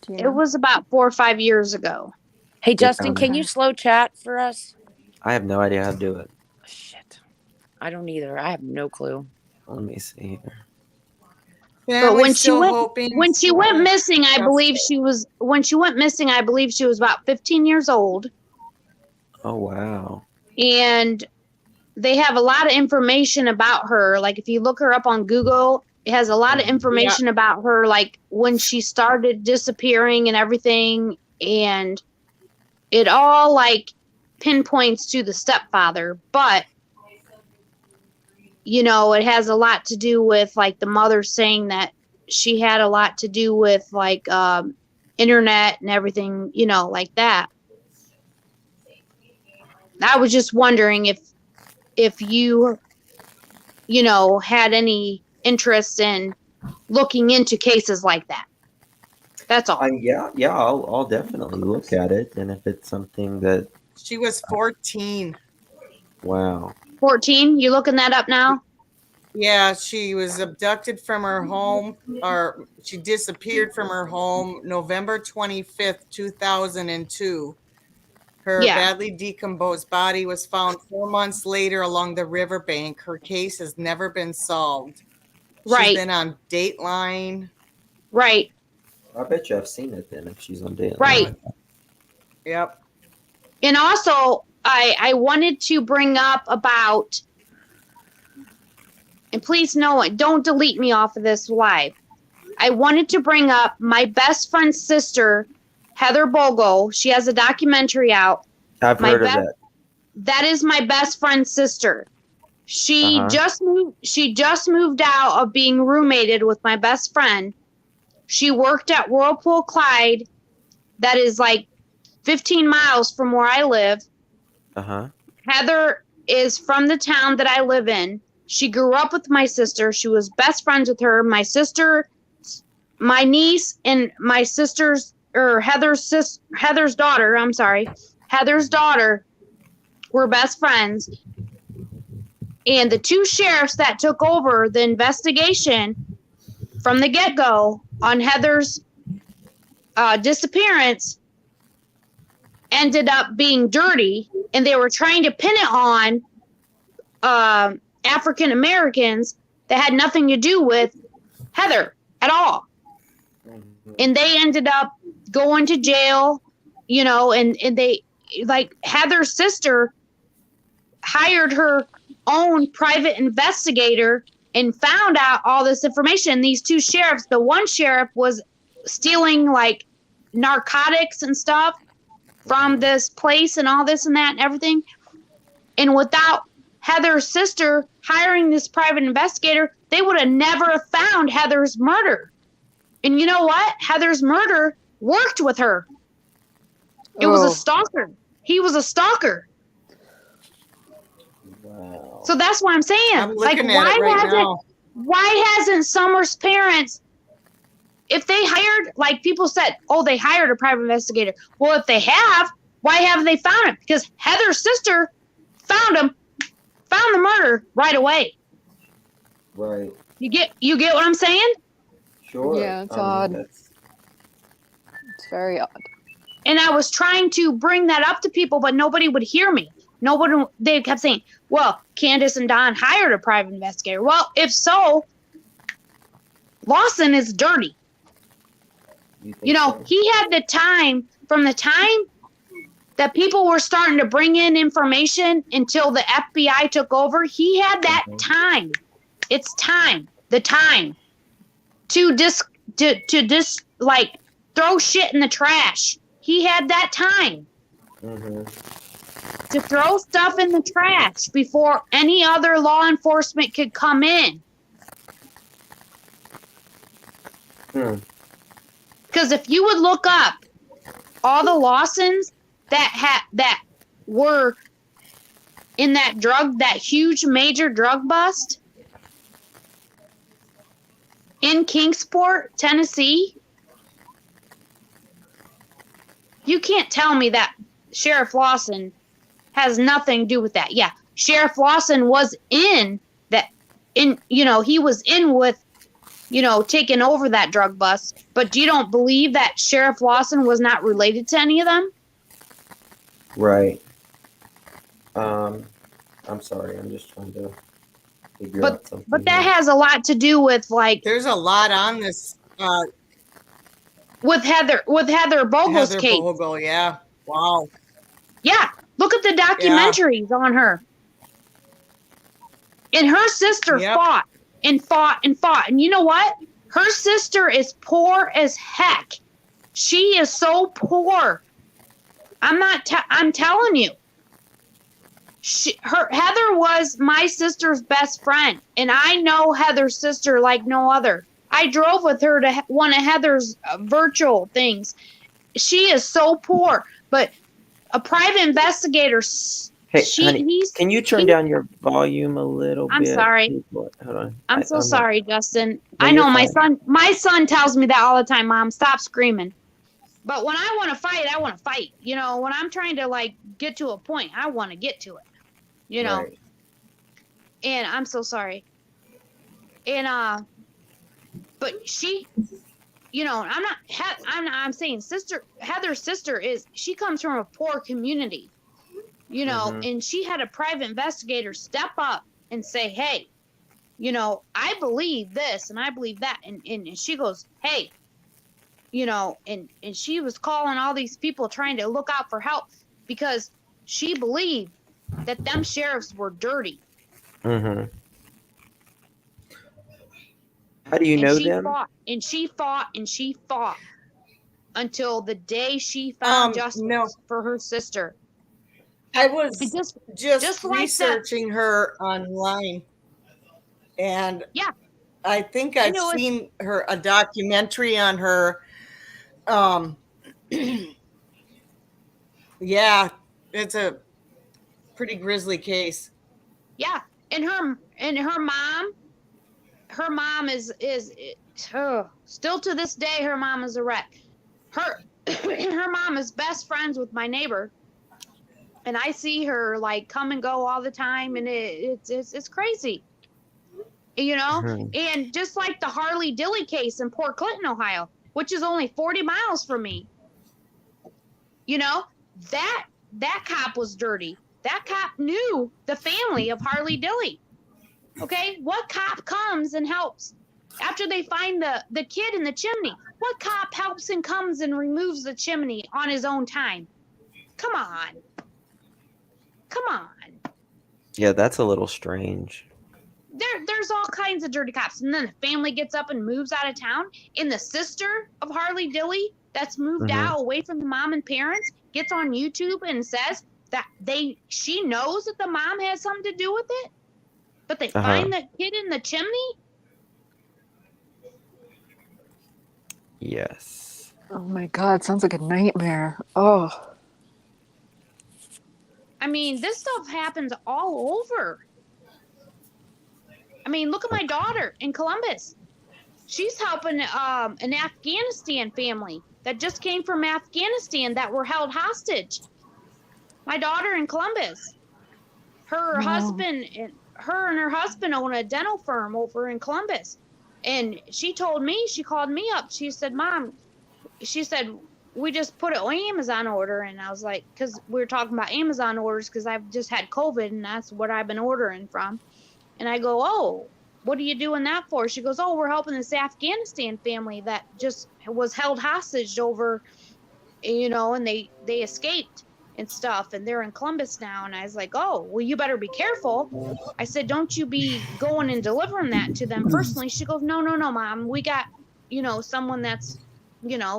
Do you It know? was about 4 or 5 years ago. Hey, They Justin, found can her. you slow chat for us? I have no idea how to do it. Shit. I don't either. I have no clue. Let me see here. But when Family's she still went hoping. when she went for missing, I believe justice. she was when she went missing, I believe she was about 15 years old. Oh, wow. And they have a lot of information about her. Like if you look her up on Google, it has a lot of information about her, like when she started disappearing and everything. And it all like pinpoints to the stepfather, but it has a lot to do with like the mother saying that she had a lot to do with like internet and everything, like that. I was just wondering if you had any interest in looking into cases like that. That's all. Yeah, I'll definitely look at it, and if it's something that, She was 14. wow. 14, you looking that up now? Yeah, she was abducted from her home, or she disappeared from her home November 25th, 2002. Her Yeah. badly decomposed body was found 4 months later along the riverbank. Her case has never been solved. She's Right. been on Dateline. Right. I bet you I've seen it then if she's on Right. Dateline. Yep. And also, I wanted to bring up about, and please don't delete me off of this live. I wanted to bring up my best friend's sister, Heather Bogle. She has a documentary out. I've My heard of best that. That is my best friend's sister. She Uh-huh. just moved out of being roommated with my best friend. She worked at Whirlpool Clyde, that is like 15 miles from where I live. Uh-huh. Heather is from the town that I live in. She grew up with my sister. She was best friends with her. My sister, my niece, and my sister's or Heather's daughter, I'm sorry. Heather's daughter were best friends. And the two sheriffs that took over the investigation from the get-go on Heather's disappearance ended up being dirty, and they were trying to pin it on African Americans that had nothing to do with Heather at all. And they ended up going to jail, and they, like, Heather's sister hired her own private investigator and found out all this information. These two sheriffs, the one sheriff was stealing like narcotics and stuff from this place and all this and that and everything. And without Heather's sister hiring this private investigator, they would have never found Heather's murder. And you know what? Heather's murder worked with her. It was a stalker. He was a stalker. Wow. So that's what I'm saying. I'm looking at it right now. Why hasn't Summer's parents, if they hired, like people said, they hired a private investigator. Well, if they have, why haven't they found him? Because Heather's sister found the murder right away. Right. You get what I'm saying? Sure. Yeah, it's odd. That's... It's very odd. And I was trying to bring that up to people, but nobody would hear me. They kept saying, well, Candace and Don hired a private investigator. Well, if so, Lawson is dirty. So? He had the time, from the time that people were starting to bring in information until the FBI took over, he had that time. It's time. The time to like throw shit in the trash. He had that time. To throw stuff in the trash before any other law enforcement could come in. Because if you would look up all the Lawsons that were in that huge major drug bust in Kingsport, Tennessee, you can't tell me that Sheriff Lawson has nothing to do with that. Yeah, Sheriff Lawson was he was in with, taking over that drug bust. But you don't believe that Sheriff Lawson was not related to any of them? Right. I'm sorry. I'm just trying to figure out something. But that has a lot to do with, like, There's a lot on this. with Heather Bogle's Heather case. Bogle, yeah. Wow. Yeah, look at the documentaries on her. And her sister fought and fought and fought. And you know what? Her sister is poor as heck. She is so poor. I'm telling you. Heather was my sister's best friend. And I know Heather's sister like no other. I drove with her to one of Heather's virtual things. She is so poor. But a private investigator. Hey, honey, can you turn down your volume a little bit? I'm sorry. Hold on. I'm so sorry, Justin. No, I know you're fine. my son tells me that all the time, Mom, stop screaming. But when I want to fight, I want to fight. When I'm trying to, like, get to a point, I want to get to it. Right. And I'm so sorry. And but she, I'm saying Heather's sister she comes from a poor community, Mm-hmm. and she had a private investigator step up and say, hey, I believe this and I believe that. And she goes, hey, and she was calling all these people trying to look out for help because she believed that them sheriffs were dirty. Mm-hmm. How do you And know she them? fought and she fought and she fought until the day she found No, justice for her sister. I was Because just just like that, researching her online, and yeah, I think and I've it was, seen a documentary on her. Um, yeah, it's a pretty grisly case. yeah, and her mom is still to this day her mom is a wreck. Her her mom is best friends with my neighbor, and I see her like come and go all the time, and it's crazy, you know. Mm-hmm. And just like the Harley Dilly case in Port Clinton, Ohio, which is only 40 miles from me, you know, that that cop was dirty. That cop knew the family of Harley Dilly. Okay, what cop comes and helps after they find the kid in the chimney? What cop helps and comes and removes the chimney on his own time? Come on, come on. Yeah, that's a little strange. There's all kinds of dirty cops, and then the family gets up and moves out of town, and the sister of Harley Dilly that's moved Mm-hmm. out away from the mom and parents gets on YouTube and says that she knows that the mom has something to do with it, but they Uh-huh. find the kid in the chimney. Yes. Oh my God, sounds like a nightmare. Oh, I mean, this stuff happens all over. I mean, look at my Okay. daughter in Columbus. She's helping an Afghanistan family that just came from Afghanistan that were held hostage. My daughter in Columbus. Her no. husband and her husband own a dental firm over in Columbus. And she told me, she called me up. She said, "Mom," she said, "we just put an Amazon order." And I was like, because we were talking about Amazon orders because I've just had COVID and that's what I've been ordering from. And I go, "Oh, what are you doing that for?" She goes, "Oh, we're helping this Afghanistan family that just was held hostage over, and they escaped and stuff, and they're in Columbus now." And I was like, "Oh, well, you better be careful." I said, "Don't you be going and delivering that to them personally." She goes, "No, no, no, Mom. We got, someone that's,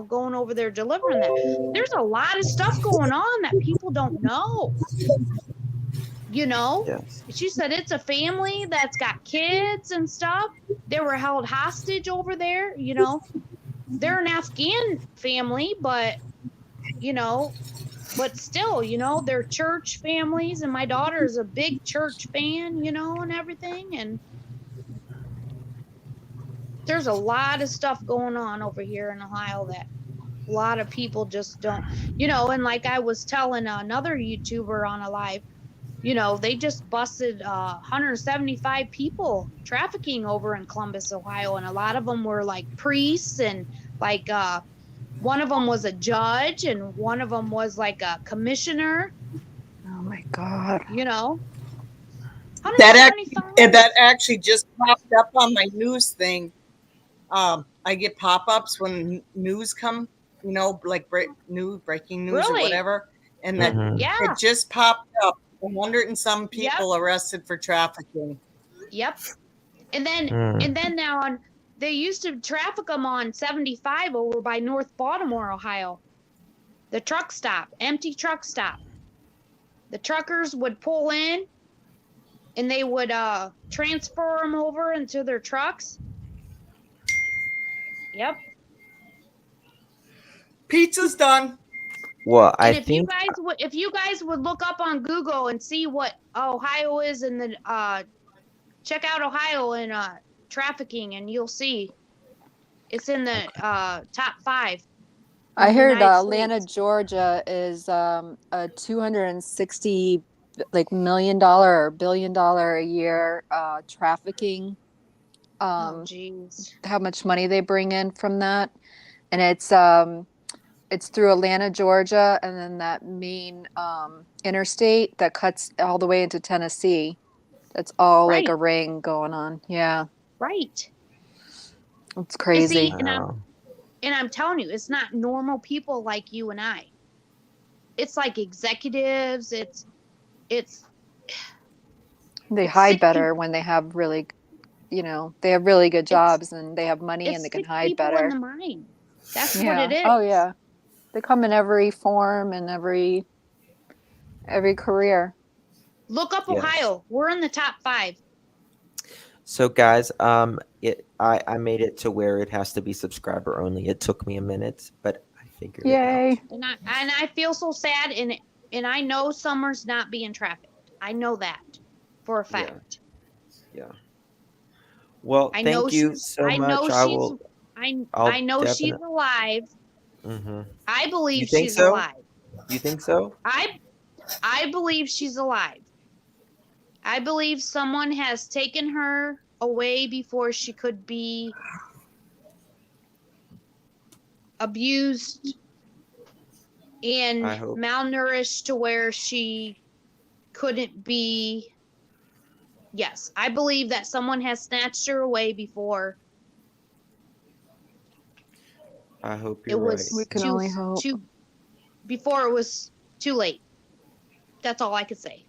going over there delivering that." There's a lot of stuff going on that people don't know, you know? Yes. She said it's a family that's got kids and stuff. They were held hostage over there. They're an Afghan family, you know, but still, they're church families, and my daughter is a big church fan, and everything. And there's a lot of stuff going on over here in Ohio that a lot of people just don't. And like I was telling another YouTuber on a live, they just busted 175 people trafficking over in Columbus, Ohio, and a lot of them were like priests, and like one of them was a judge, and one of them was like a commissioner. Oh my God. That 175. that actually just popped up on my news thing. I get pop-ups when news come, like breaking news or Really? whatever, and that Mm-hmm. it Yeah. just popped up. 100 and some Yep. people arrested for trafficking. Yep. And then Mm. and then now they used to traffic them on 75 over by North Baltimore, Ohio. The truck stop, empty truck stop. The truckers would pull in and they would transfer them over into their trucks. Yep. Pizza's done. Well, I And if you think guys would look up on Google and see what Ohio is, and then check out Ohio and trafficking, and you'll see it's in the top 5 in I the heard United Atlanta, States. Georgia is a 260 like $1 million or $1 billion a year Oh, trafficking, geez. how much money they bring in from that. and it's through Atlanta, Georgia, and then that main interstate that cuts all the way into Tennessee. That's all like Right, a ring going on. Yeah, right. it's And crazy. see, Wow. and I'm telling you, it's not normal people like you and I. It's like executives. It's They it's hide sick better people. when they have really, they have really good It's jobs and they have money and it's they can sick hide people in the better. mind. That's what it Yeah. Oh is. yeah. They come in every form and every career. Look up Yes. Ohio. We're in the top 5. So guys, I made it to where it has to be subscriber only. It took me a minute, but I figured it out. Yay. And I feel so sad, and I know Summer's not being trafficked. I know that for a Yeah, fact. yeah. Well, I know thank you she's so I much. know I she's will. I I'll know she's definitely. alive. Hmm. I You believe think she's so? alive. You think so? I believe she's alive. I believe someone has taken her away before she could be abused I and hope. malnourished to where she couldn't be. Yes, I believe that someone has snatched her away before I hope it you're right. We was can only hope. before it was too late. That's all I could say.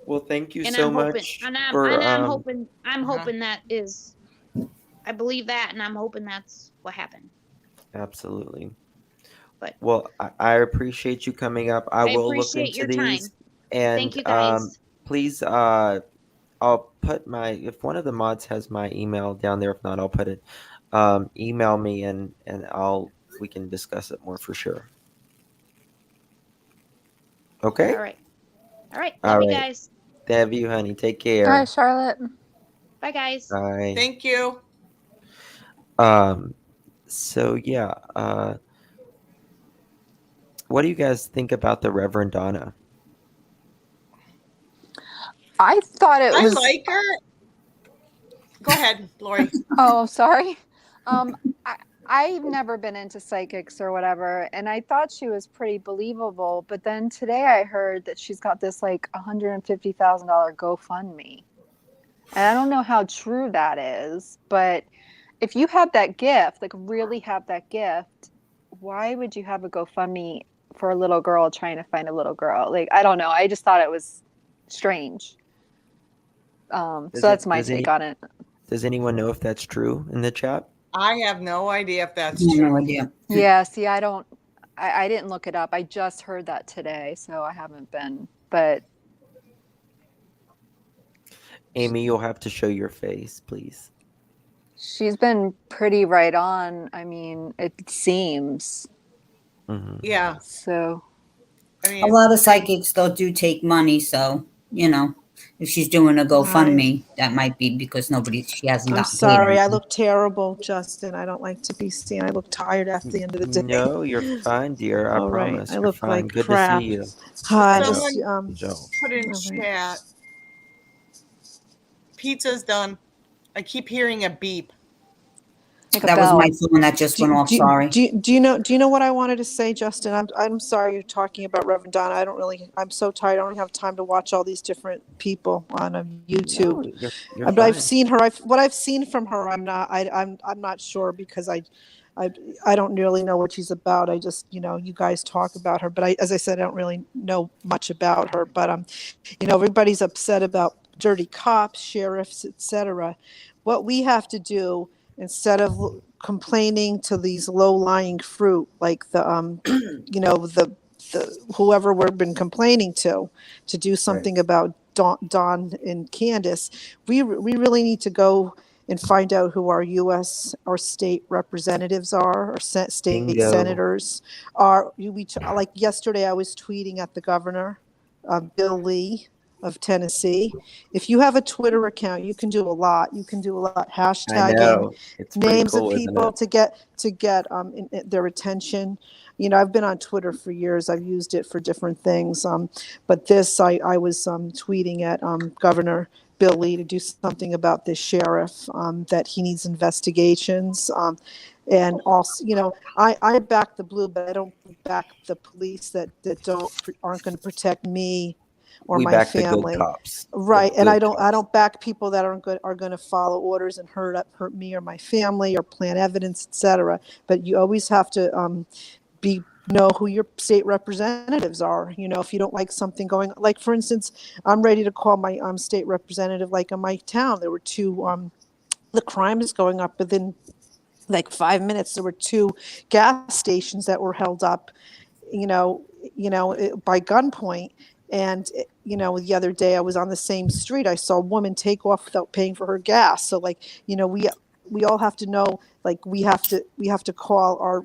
Well, thank you And so I'm hoping much and I'm for and I'm hoping I'm Uh-huh. hoping that is I believe that, and I'm hoping that's what happened. absolutely. But Well, I appreciate you coming up. I I will look appreciate into your these, time. Thank and you guys. please, I'll put my if one of the mods has my email down there. If not, I'll put it. Email me, and I'll we can discuss it more for sure. All Okay. right. All right. All Love you right. guys. Love you, honey. Take Bye, care. Charlotte. Bye guys. Bye. Thank you. Um. So yeah. What do you guys think about the Reverend Donna? I thought it I was. like her. Go ahead, Lori. Oh, sorry. Um, I I've never been into psychics or whatever, and I thought she was pretty believable. But then today I heard that she's got this like $150,000 GoFundMe, and I don't know how true that is. But if you have that gift, like really have that gift, why would you have a GoFundMe for a little girl trying to find a little girl? Like I don't know. I just thought it was strange. So Does that's it? my take on it. Does anyone know if that's true in the chat? I have no idea if I that's have no true. idea. Yeah, see, I don't, I didn't look it up. I just heard that today, so I haven't been, but Amy, you'll have to show your face, please. she's been pretty right on. I mean, it seems Hmm. Yeah. so. I A mean, lot of psychics though do take money, so if she's doing a Hi. GoFundMe, that might be because she hasn't I'm gotten paid sorry. I anything. look terrible, Justin. I don't like to be seen. I look tired at the end of the day. No, you're fine, dear. I All right. promise. I You're look fine. like Good to see crap. you. Hi. Joe. someone Joe. put in All right. chat, pizza's done. I keep hearing a beep. Like a That was my bell. phone that just went off. Sorry. Do you know what I wanted to say, Justin? I'm sorry you're talking about Reverend Donna. I'm so tired. I don't have time to watch all these different people on No, YouTube. you're But I've fine. seen her. What I've seen from her, I'm not sure because I I don't really know what she's about. I just you guys talk about her, but as I said, I don't really know much about her. But everybody's upset about dirty cops, sheriffs, etc. What we have to do instead of complaining to these low-lying fruit like the whoever we've been complaining to do Right. something about Don and Candace, we really need to go and find out who our U.S. or state representatives are, or state Bingo. senators are. Like yesterday, I was tweeting at the governor, Bill Lee of Tennessee. If you have a Twitter account, you can do a lot. You can do a lot I hashtagging know. It's pretty names of cool, isn't people it? to get their attention. I've been on Twitter for years. I've used it for different things. But this, I was tweeting at Governor Billy to do something about this sheriff, that he needs investigations. And also, I back the blue, but I don't back the police that aren't going to protect me or We my back the good family. cops. The Right. And good I cops. don't back people that are going to follow orders and hurt me or my family or plant evidence, etc. But you always have to be know who your state representatives are. If you don't like something going, like for instance, I'm ready to call my state representative. Like in my town, there were two. The crime is going up within like 5 minutes. There were two gas stations that were held up, by gunpoint. And the other day I was on the same street. I saw a woman take off without paying for her gas. So like, we all have to know, like we have to call our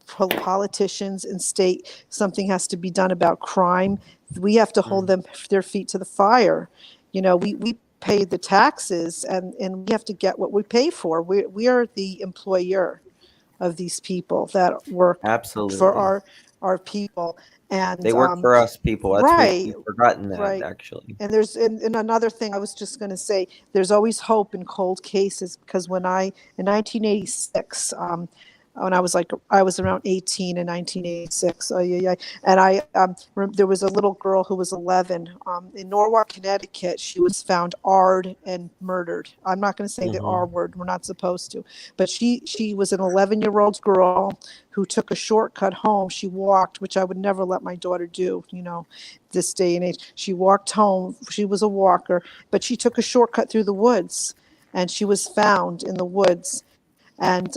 politicians and state something has to be done about crime. We have to hold Mm. them their feet to the fire. We pay the taxes, and we have to get what we pay for. We are the employer of these people that work for Absolutely. our people. And They work for us people. That's right, we've forgotten that right. actually. And another thing I was just going to say, there's always hope in cold cases, because in 1986, when I was around 18 in 1986. Oh, yeah, yeah. And there was a little girl who was 11 in Norwalk, Connecticut. She was found R and murdered. I'm not going to say the R Hmm. word. We're not supposed to. But she was an 11-year-old girl who took a shortcut home. She walked, which I would never let my daughter do, this day and age. She walked home. She was a walker, but she took a shortcut through the woods, and she was found in the woods. And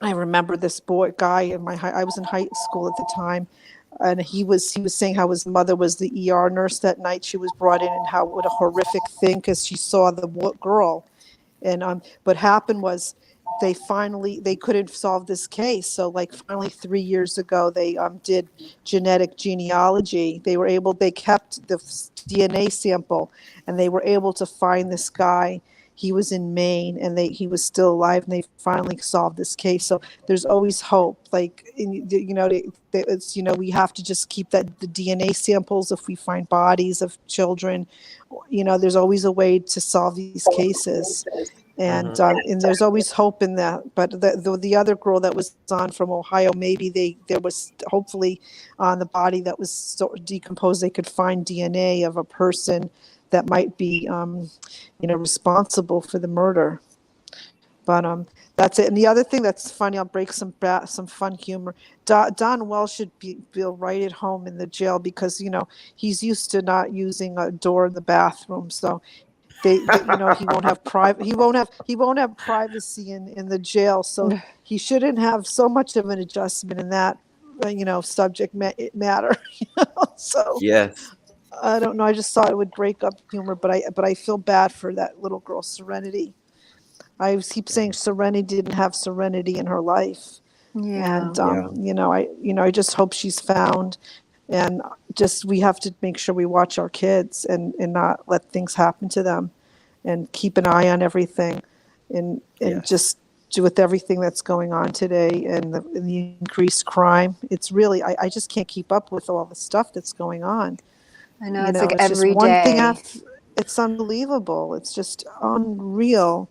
I remember this guy in I was in high school at the time, and he was saying how his mother was the ER nurse that night she was brought in, and how what a horrific thing, because she saw the girl. And what happened was they couldn't solve this case. So like finally 3 years ago, they did genetic genealogy. They kept the DNA sample, and they were able to find this guy. He was in Maine, and he was still alive, and they finally solved this case. So there's always hope. Like, it's, we have to just keep the DNA samples if we find bodies of children. There's always a way to solve these cases. Hmm. And there's always hope in that. But the other girl that was on from Ohio, maybe there was hopefully on the body that was so decomposed, they could find DNA of a person that might be, responsible for the murder. But that's it. And the other thing that's funny, I'll break some fun humor. Don Wells should be right at home in the jail, because he's used to not using a door in the bathroom, so he won't have he won't have privacy in the jail. So he shouldn't have so much of an adjustment in that subject matter. So Yes. I don't know. I just thought it would break up humor, but I feel bad for that little girl, Serenity. I keep saying Serenity didn't have serenity in her life. Yeah. And Yeah. I just hope she's found. And just we have to make sure we watch our kids, and not let things happen to them, and keep an eye on everything, and Yes. just with everything that's going on today, and the increased crime. It's really, I just can't keep up with all the stuff that's going on. I know, it's like It's just every one thing day. after. It's unbelievable. It's just unreal.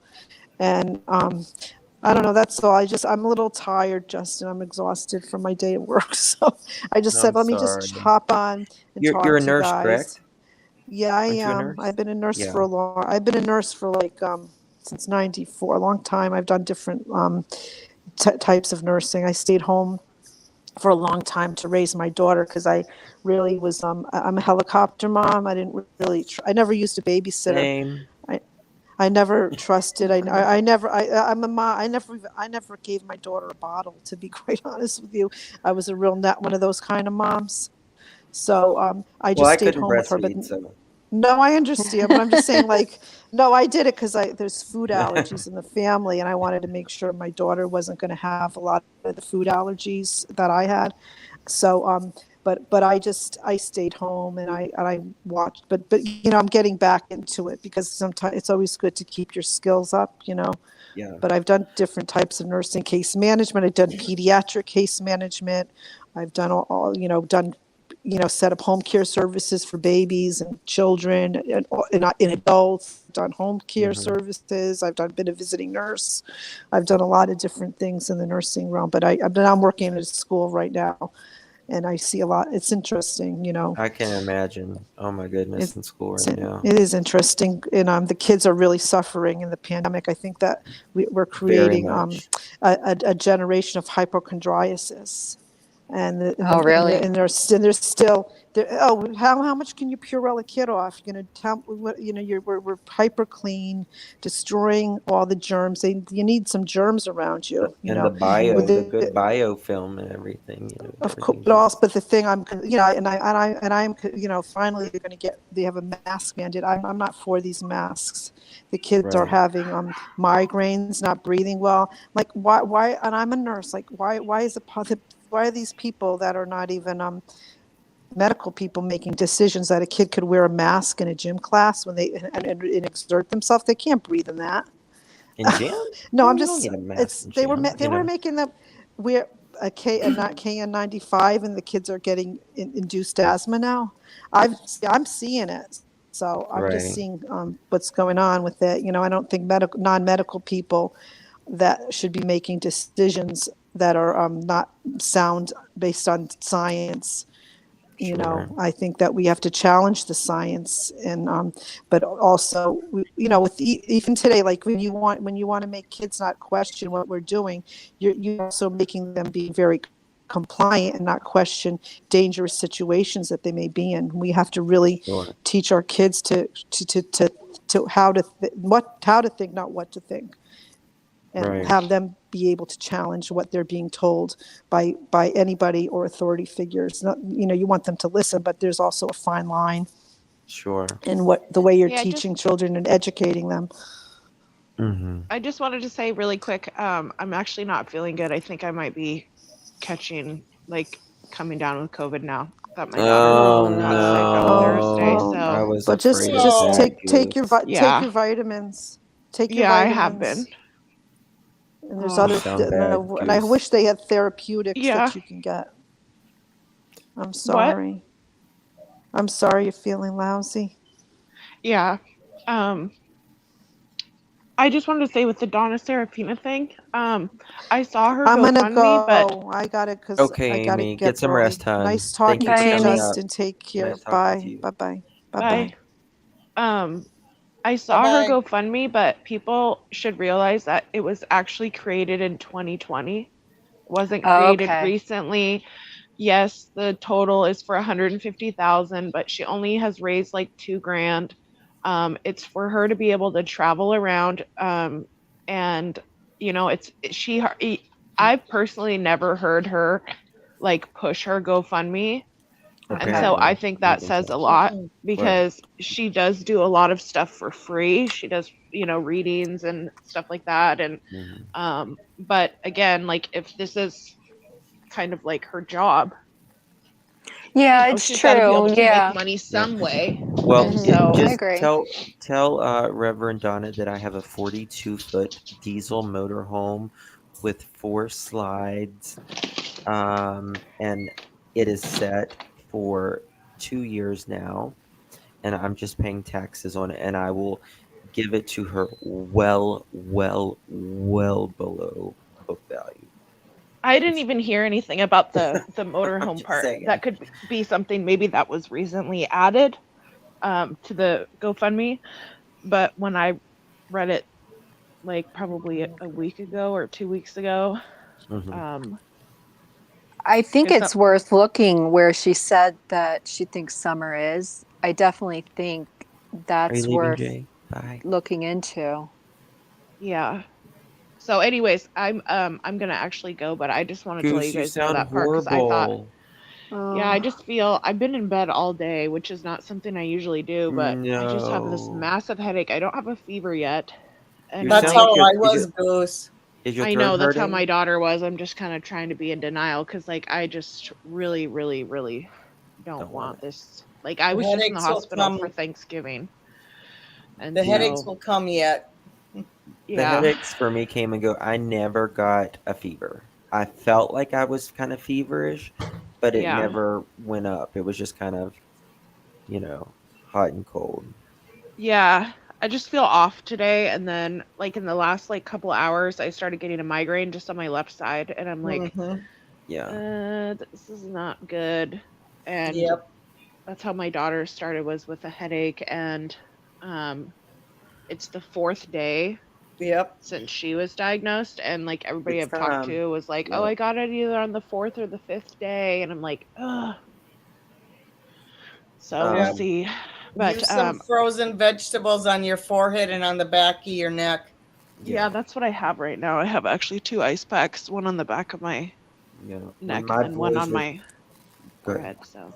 And I don't know. That's all. I'm a little tired, Justin. I'm exhausted from my day at work. So I just said, I'm let me just sorry. hop on and You're talk a to you nurse, guys. correct? Yeah, I Aren't you a am. nurse? I've been a nurse Yeah. for I've been a nurse for like since '94, a long time. I've done different types of nursing. I stayed home for a long time to raise my daughter, because I really was. I'm a helicopter mom. I didn't really. I never used a babysitter. Same. I I never trusted. Okay. I never. I'm a mom. I never gave my daughter a bottle. To be quite honest with you, I was a real net one of those kind of moms. So I Well, just I stayed couldn't home with her. But breastfeed, so no, I understand. But I'm just saying, like, no, I did it because there's food allergies in the family, and I wanted to make sure my daughter wasn't going to have a lot of the food allergies that I had. So but I stayed home, and I watched. But I'm getting back into it, because sometimes it's always good to keep your skills up. yeah. But I've done different types of nursing case management. I've done pediatric case management. I've done all done set up home care services for babies and children and adults. I've done home care Mhm. services. I've been a visiting nurse. I've done a lot of different things in the nursing realm, but I'm working at a school right now, and I see a lot. It's interesting, I can imagine. Oh my goodness, It's, in school right now. it is interesting, and the kids are really suffering in the pandemic. I think that we're Very creating much. a generation of hypochondriasis, and Oh, really? there's still there. Oh, how much can you Purell a kid off? You're gonna tell what we're hyper clean, destroying all the germs. You need some germs around you. And the With bio, the good biofilm and everything, of course, everything's but just also, but the thing I'm finally they're going to they have a mask mandate. I'm not for these masks. The kids are right. having migraines, not breathing well. Like why? And I'm a nurse. Like why is why are these people that are not even medical people making decisions that a kid could wear a mask in a gym class when they and exert themselves? They can't breathe in that. In gym? No, I'm You don't just need a mask it's in they gym. were making them wear a not KN95, and the kids are getting induced asthma now. I'm seeing it, so I'm just Right. seeing what's going on with it. I don't think non-medical people that should be making decisions that are not sound based on science. Sure. I think that we have to challenge the science, and but also with even today, like when you want to make kids not question what we're doing, you're also making them be very compliant and not question dangerous situations that they may be in. We have to really Sure. teach our kids to how to think, not what to think, and Right. have them be able to challenge what they're being told by anybody or authority figures. Not, you want them to listen, but there's also a fine line Sure. in what the way you're Hey, teaching children and educating them. Mm-hmm. I just wanted to say really quick, I'm actually not feeling good. I think I might be catching coming down with COVID now. That my daughter Oh Oh, got sick on no. Thursday, no. Well, I so was but afraid of just Oh, that, take yeah. your vitamins. Take your Yeah, I have been. vitamins. And there's You Oh, other, sound bad, and I Goose. wish they had therapeutics yeah. that you can get. I'm What? sorry. I'm sorry you're feeling lousy. Yeah. Um, I just wanted to say with the Donna Serafina thing, I saw her I'm gonna GoFundMe, but go. I Okay, gotta Amy, get get some going. rest, hon. Nice Thank you talking for to you, Bye, coming Amy. up. Justin. Take care. Nice talking to Bye. you. Bye. Bye. Bye. bye. Bye. Um, I bye saw her bye. GoFundMe, but people should realize that it was actually created in 2020. It wasn't created Okay. recently. Yes, the total is for 150,000, but she only has raised like 2 grand. It's for her to be able to travel around. And it's she. I've personally never heard her like push her GoFundMe, and Okay, Okay. so I well, think you that can says a tell. lot Mm-mm. Right. because she does do a lot of stuff for free. She does, readings and stuff like that. And Mm-hmm. but again, like if this is kind of like her job, Yeah, it's she's got to be able true. to make Yeah. money Yeah. some way. Well, And Hmm, it so, I just agree. tell Reverend Donna that I have a 42-foot diesel motorhome with 4 slides, and it is set for 2 years now, and I'm just paying taxes on it, and I will give it to her well below book value. I didn't It's even hear anything about the I'm motorhome just part. That saying. could be something maybe that was recently added to the GoFundMe. But when I read it, like probably a week ago or 2 weeks ago, Hmm. um, I think because some it's worth looking where she said that she thinks summer is. I definitely think Are you that's leaving, worth Jay? Bye. looking into. yeah. So, anyways, I'm gonna actually go, but I just wanted to let you Goose, you guys know sound that part because I thought, horrible. yeah, I Oh, just feel I've been in bed all day, which is not something I usually do, but I just have this No. massive headache. I don't have a fever yet, and You That's sound how like like your I was, Goose. is your I throat know that's how my hurting? daughter was. I'm just kind of trying to be in denial because like I just really, really, really don't Don't want want it. this. Like I The was just in the headaches will hospital for come. Thanksgiving, and The You headaches so will come yet. the yeah. headaches for me came and go. I never got a fever. I felt like I was kind of feverish, but it Yeah. never went up. It was just kind of, you know, hot and cold. Yeah. I just feel off today, and then like in the last like couple hours I started getting a migraine just on my left side, and I'm like, Mm-hmm. Yeah. this is not good. And Yep. that's how my daughter started, was with a headache, and um it's the fourth day Yep. since she was diagnosed, and like everybody It's I've talked to was like, oh, yeah. I got it either on the fourth or the fifth day, and I'm like, ugh. So we'll Yep. Um, see. But Use some frozen vegetables on your forehead and on the back of your neck. yeah, yeah. that's what I have right now. I have actually 2 ice packs, one on the back of my Yeah. When neck and my then one boys on were my good. forehead. So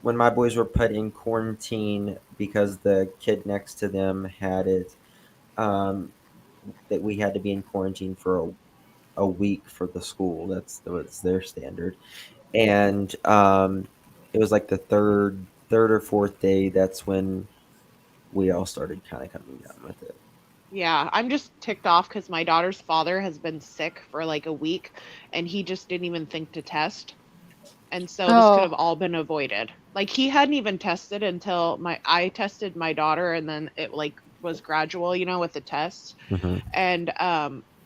When my boys were put in quarantine because the kid next to them had it, um, that we had to be in quarantine for a week for the school. That was their standard. And it was like the third or fourth day. That's when we all started kind of coming down with it. yeah, I'm just ticked off because my daughter's father has been sick for like a week, and he just didn't even think to test. And so this could have Oh, all been avoided. Like he hadn't even tested until my I tested my daughter, and then it like was gradual, with the tests. Hmm. And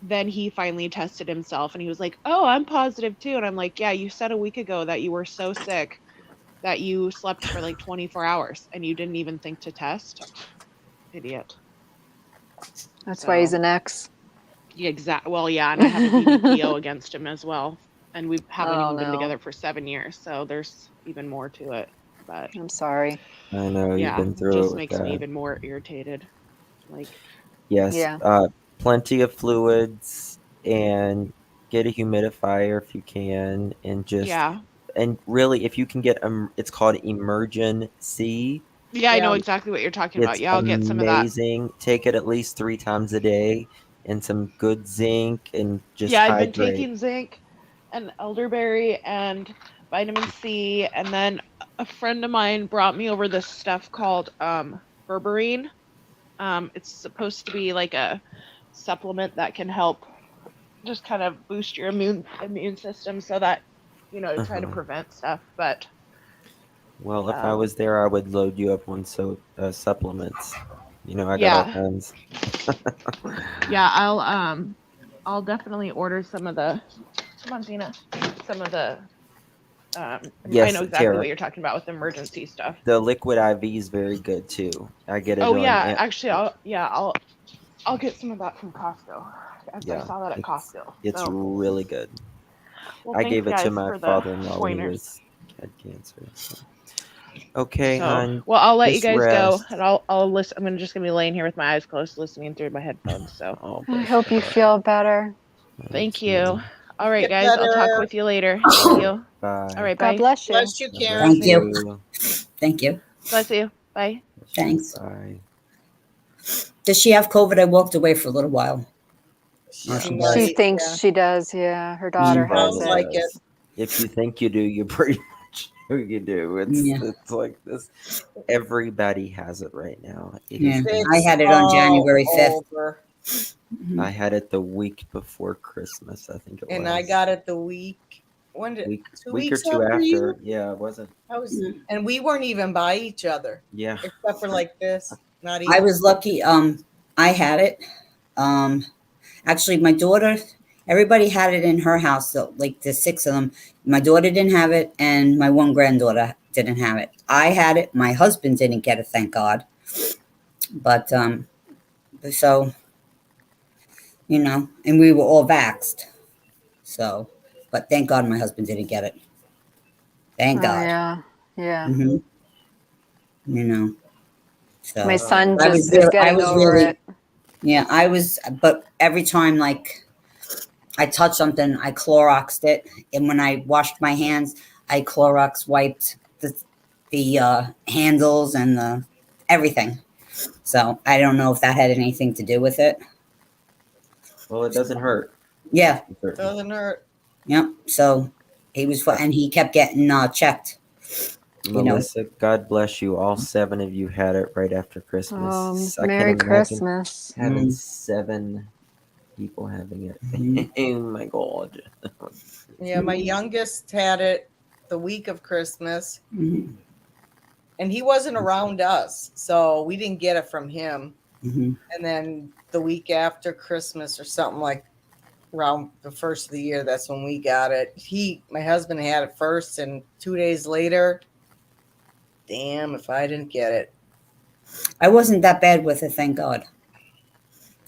then he finally tested himself, and he was like, "Oh, I'm positive too." And I'm like, "Yeah, you said a week ago that you were so sick that you slept for like 24 hours and you didn't even think to test." Idiot. that's why he's So, an ex. yeah, well, yeah, and I have a DVPO against him as well. And we haven't Oh even been no, together for 7 years, so there's even more to it. But I'm sorry. I know you've yeah, been it through it just with makes me that. even more irritated. Like, Yes, Yeah. plenty of fluids and get a humidifier if you can, and just yeah. and really if you can get it's called emergency. Yeah, I know Yeah. exactly what you're talking about. It's Yeah, I'll get some of that. amazing. Take it at least 3 times a day and some good zinc and just Yeah, I've been hydrate. taking zinc and elderberry and vitamin C, and then a friend of mine brought me over this stuff called berberine. It's supposed to be like a supplement that can help just kind of boost your immune system so that to try to Uh-huh. prevent stuff. But Well, if I um was there, I would load you up on supplements. I got all yeah, kinds. yeah, I'll definitely order some of the, come on, Zena, some of the I Yes, know exactly Tara. what you're talking about with emergency stuff. The liquid IV is very good too. I get it Oh on yeah, actually I'll get some of that from Costco. I yeah, saw that at Costco. it's So, really good. well, I thanks gave it to guys my for the father-in-law when he pointers. was had cancer. So. Okay, So, hon, well, I'll let you just guys go, rest. and I'll listen. just gonna be laying here with my eyes closed, listening through my headphones. So, Oh, I bless hope your you heart. feel better. Me thank you. too. All right, Get guys, I'll talk better. with you later. Thank you. All Bye. right, God bye. bless you. Bless you, God bless Thank Karen. you. you. Thank you. Bless you. Bye. Thanks. Bye. Does she have COVID? I walked away for a little while. Oh, Yeah, She she She does. might. thinks Yeah. she does. Yeah, her she daughter Mm, has Sounds probably it. like it. does. If you think you do, you pretty much know you do. It's yeah, it's like this. Everybody has it right now. It yeah. is I It's had it on all January 5th. over. I Mhm. had it the week before Christmas, I think it And I was. got it the week. When did two Week or weeks two after after. you? Yeah, it wasn't. I was, Yeah. and we weren't even by each other, Yeah. except for like this. Not I even. was lucky. I had it. Um, Actually, my daughter, everybody had it in her house. So, like the 6 of them. My daughter didn't have it, and my one granddaughter didn't have it. I had it. My husband didn't get it, thank God. But so and we were all vaxxed. So, but thank God my husband didn't get it. Thank Oh God. yeah, yeah. hmm You know. My So son I just was is really, getting over it. yeah, I was. But every time like I touched something, I Cloroxed it, and when I washed my hands, I Clorox wiped the handles and the everything. So I don't know if that had anything to do with it. Well, it doesn't hurt. Yeah, For certain. Doesn't hurt. yep. So he was, and he kept getting checked. You know, Melissa, God bless you. All 7 of you had it right after Christmas. I can't Merry imagine Christmas. having mm, 7 people having mhm, it. Oh my God. Yeah, my youngest had it the week of Christmas, Mhm. and he wasn't around us, so we didn't get it from him. Mhm. And then the week after Christmas or something like around the first of the year, that's when we got it. My husband had it first, and 2 days later, damn if I didn't get it. I wasn't that bad with it, thank God.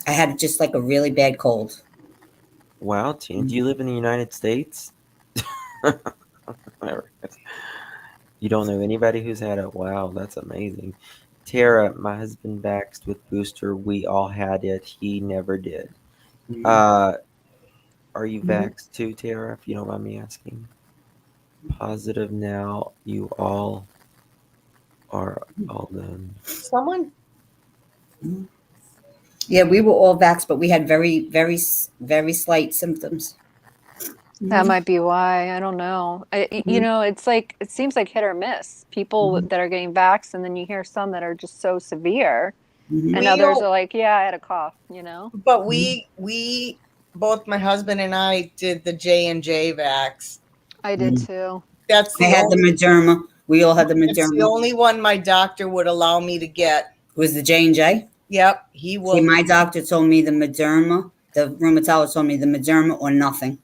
I had just like a really bad cold. Wow, Tina, do you live in the United States? You don't know anybody who's had it? Wow, that's amazing. Tara, my husband vaxxed with booster. We all had it. He never did. Mhm. Uh, are you Mhm. vaxxed too, Tara, if you don't mind me asking? Positive now. You all are all done. Someone Mhm. Yeah, we were all vaxxed, but we had very, very, very slight symptoms. That Mhm. might be why. I don't know. Mhm. It's like it seems like hit or miss. People Mhm. that are getting vaxxed, and then you hear some that are just so severe, Mhm. and we others don't, are like, "Yeah, I had a cough," you know? but Mhm. we both my husband and I did the J&J vax. I did Mhm. too. That's I the had the only Moderna. We all had the It's the Moderna. only one my doctor would allow me to get. It was the J&J. Yep, he See, will. my doctor told me the Moderna. The rheumatologist told me the Moderna or nothing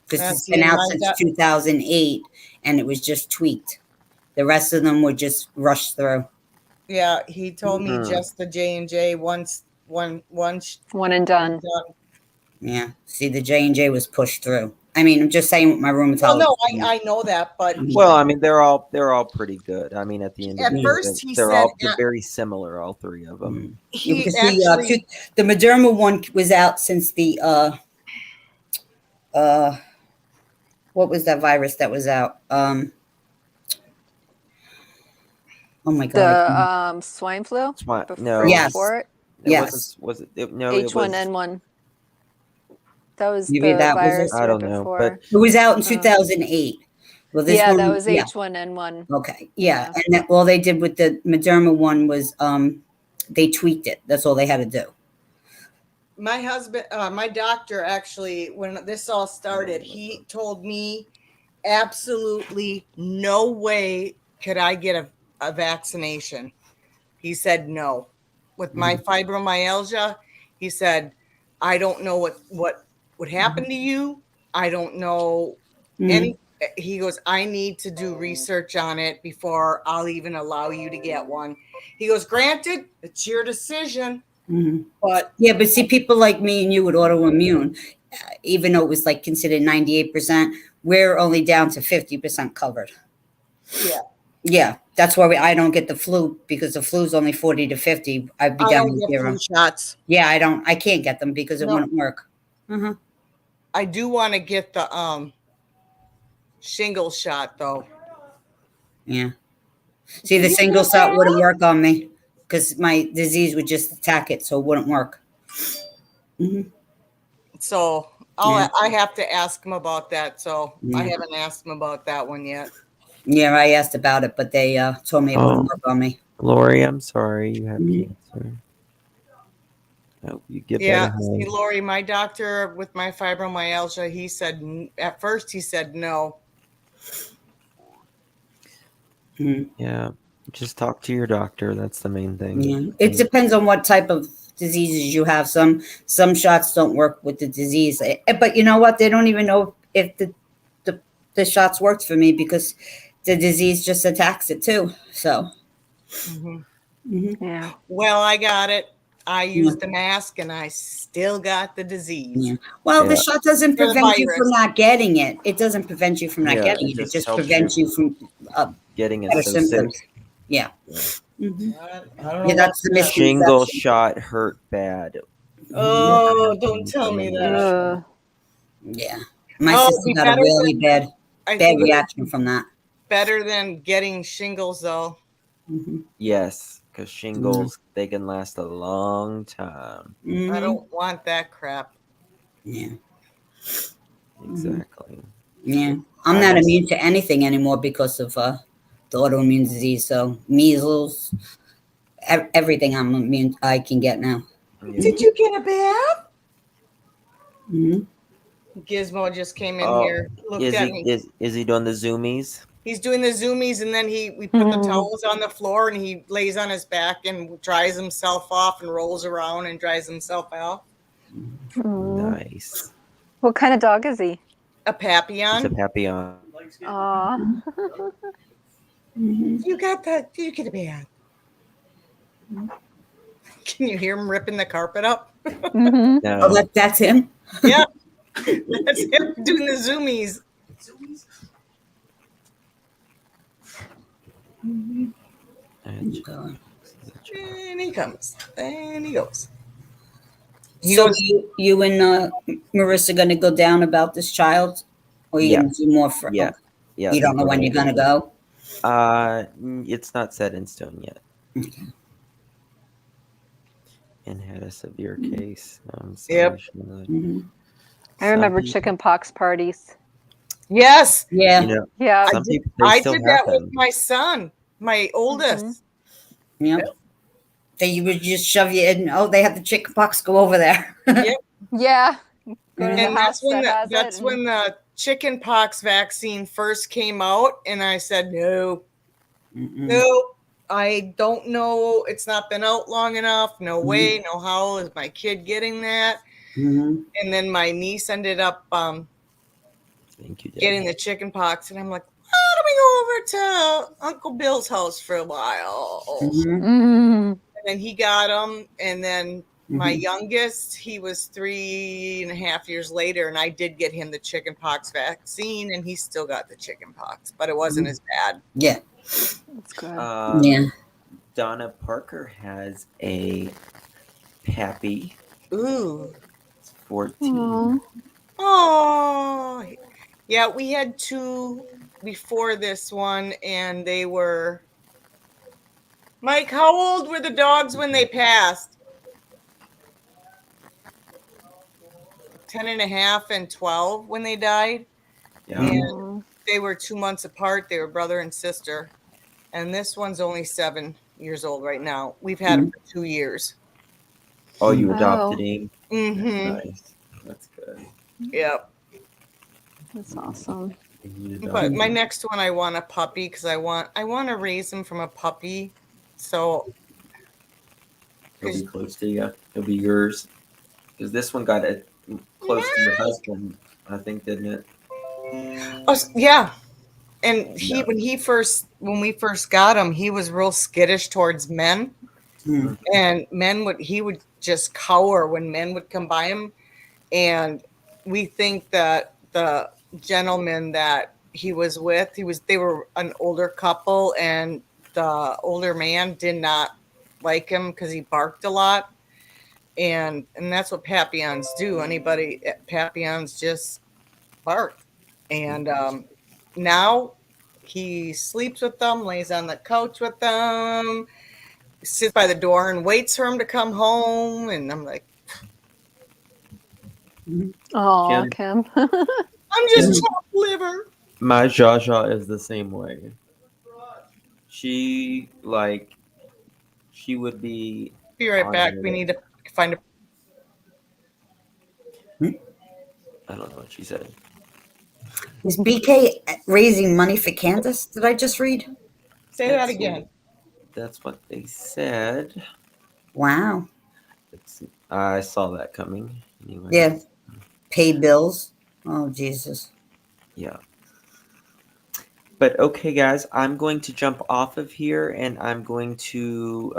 because it's See, been and out since 2008 and it was just tweaked. The rest of them were just rushed through. yeah, he told me Hmm. just the J&J once, One and one done. done. Yeah. See, the J&J was pushed through. I mean, I'm just saying what my Well, rheumatologist no, told me. I know that, but Mhm. Well, I mean, they're all pretty good. I mean, at the end of at the Yeah. day, first he they're said all very similar, all three of them. Mhm. Yeah, he because actually the Moderna one was out since the uh what was that virus that was out? Oh my God. The swine flu Swine? right No, Yes. before it, it wasn't. Yes. Was it? No, it was. H1N1. That was Maybe the that was it. virus I right don't know, but before. It was out in Um, 2008. Well, this yeah, that one, was yeah. H1N1. Okay. Yeah. Yeah. And that all they did with the Moderna one was they tweaked it. That's all they had to do. my doctor actually, when this all started, he told me absolutely no way could I get a vaccination. He said no. With my Mhm. fibromyalgia, he said, I don't know what would happen to you. I don't know Mhm. any. He goes, I need to do research on it before I'll even allow you to get one. He goes, granted, it's your decision, Mhm. but Yeah, but see, people like me and you with autoimmune, even though it was like considered 98%, we're only down to 50% covered. yeah, Yeah, that's why I don't get the flu because the flu's only 40 to 50. I'd be I down don't to get flu zero. shots. Yeah, I can't get them because it No, wouldn't work. Uh-huh. I do want to get the shingle shot though. Yeah. See, Do the you single get shot wouldn't that? work on me because my disease would just attack it, so it wouldn't work. Hmm. So Yeah. I have to ask him about that. So I Yeah. haven't asked him about that one yet. Yeah, I asked about it, but they told me it wouldn't oh, work on me. Lori, I'm sorry you have Mhm. cancer. I hope you get better, Yeah, see, honey. Lori, my doctor with my fibromyalgia, he said at first he said no. Mhm. Yeah, just talk to your doctor. That's the main thing. Yeah. It depends on what type of diseases you have. Some shots don't work with the disease. But you know what? They don't even know if the, the shots worked for me because the disease just attacks it too. So, Mhm. mhm. Yeah. Well, I got it. I Yeah. used the mask and I still got the disease Yeah. Well, the Yeah, shot doesn't or the prevent you from virus. not getting it. It doesn't prevent you from not yeah, getting it it. It just just helps you prevents you from getting it better so sick. symptoms. Yeah. Yeah. Hmm. I don't know Yeah, about that's the that. Shingle misconception. shot hurt bad. Mhm. Never Oh, don't happened. tell me Remember that. that shot. Yeah. My Oh, it'd sister be got a better really than I bad think it would reaction be from that. better than getting shingles though. Hmm. Yes, because Yeah. shingles they can last a long time. I Hmm. don't want that crap. Yeah. Hmm. Exactly. Yeah. I'm I not just immune to anything anymore because of the autoimmune disease. So measles, everything I can get now. yeah. Did you get a bath? Hmm. Gizmo just came in Oh, here, looked at me. is he doing the zoomies? He's doing the zoomies, and then we put the towels on the floor, and he lays on his back and dries himself off and rolls around and dries himself out. Nice. What kind of dog is he? A He's a Papillon. Papillon. Aw. You get a bag. Can you hear him ripping the carpet up? Mm-hmm. Oh, No. that's him. Yeah, that's him doing the zoomies. Gotcha. And he comes, and he goes. He So goes. you and Marissa gonna go down about this child, or you Yeah. gonna do more for? Yeah. Okay. Yeah. You don't know we're when you're gonna go. It's not set in stone yet. Okay. And had a severe case. I'm sorry, Yep. Charlotte. Mhm. I remember Some people- chicken pox parties. Yes, Yeah. You know, Yeah. some people they I still did have that with them. my son, my oldest. Yep. Then you would just shove you in. Oh, they have the chicken pox. Go over there. Yep. Yeah. Go to the And house that has that's it. when the chicken pox vaccine first came out, and I said no. No, I don't know. It's not been out long enough. No way, no how is my kid getting that? Mm-hmm. And then my niece ended up Thank you, Dad. getting the chicken pox, and I'm like, why don't we go over to Uncle Bill's house for a while? Mm-hmm. Mm. And then he got them, and then my youngest, he was 3.5 years later, and I did get him the chicken pox vaccine, and he still got the chicken pox, but it wasn't as bad. Yeah. That's good. Yeah. Donna Parker has a Pappy. Ooh. It's 14. Aw. Oh, yeah, we had 2 before this one, and they were. Mike, how old were the dogs when they passed? 10.5 and 12 when they died. Yeah. And they were 2 months apart. They were brother and sister. And this one's only 7 years old right now. We've had him for 2 years. Oh, you adopted Oh. him? Mm-hmm. Nice. That's good. Yep. That's awesome. You But adopted my him. next one, I want a puppy because I want to raise him from a puppy. So He'll be close to you. He'll be yours. Because this one got it close to your husband, I think, didn't it? oh, yeah. And Yeah. when we first got him, he was real skittish towards men. Mm. And he would just cower when men would come by him. And we think that the gentleman that he was with, they were an older couple, and the older man did not like him because he barked a lot. And that's what Papillons do. Papillons just bark. And now he sleeps with them, lays on the couch with them, sits by the door and waits for him to come home. And I'm like, Oh, Kim. I'm just chopped liver. My Jaja is the same way. She would be. Be right on back. it. We need to find a. I don't know what she said. Is BK raising money for Candace? Did I just read? Say that That's again. That's what they said. Wow. I saw that coming. Anyway. Yeah. Pay bills. Oh, Jesus. Yeah. But okay, guys, I'm going to jump off of here, and I'm going to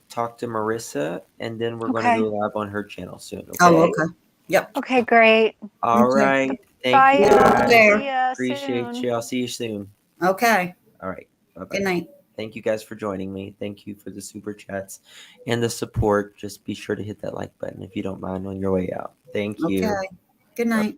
talk to Marissa, and then we're going to Okay. go live on her channel soon. Okay. Oh, okay. Yep. Okay, great. All Okay. right. Thank Bye, you, y'all. guys. There. See ya Appreciate soon. you. I'll see you soon. Okay. All right. Bye-bye. Good night. Thank you guys for joining me. Thank you for the super chats and the support. Just be sure to hit that like button if you don't mind on your way out. Thank you. Okay. Good night.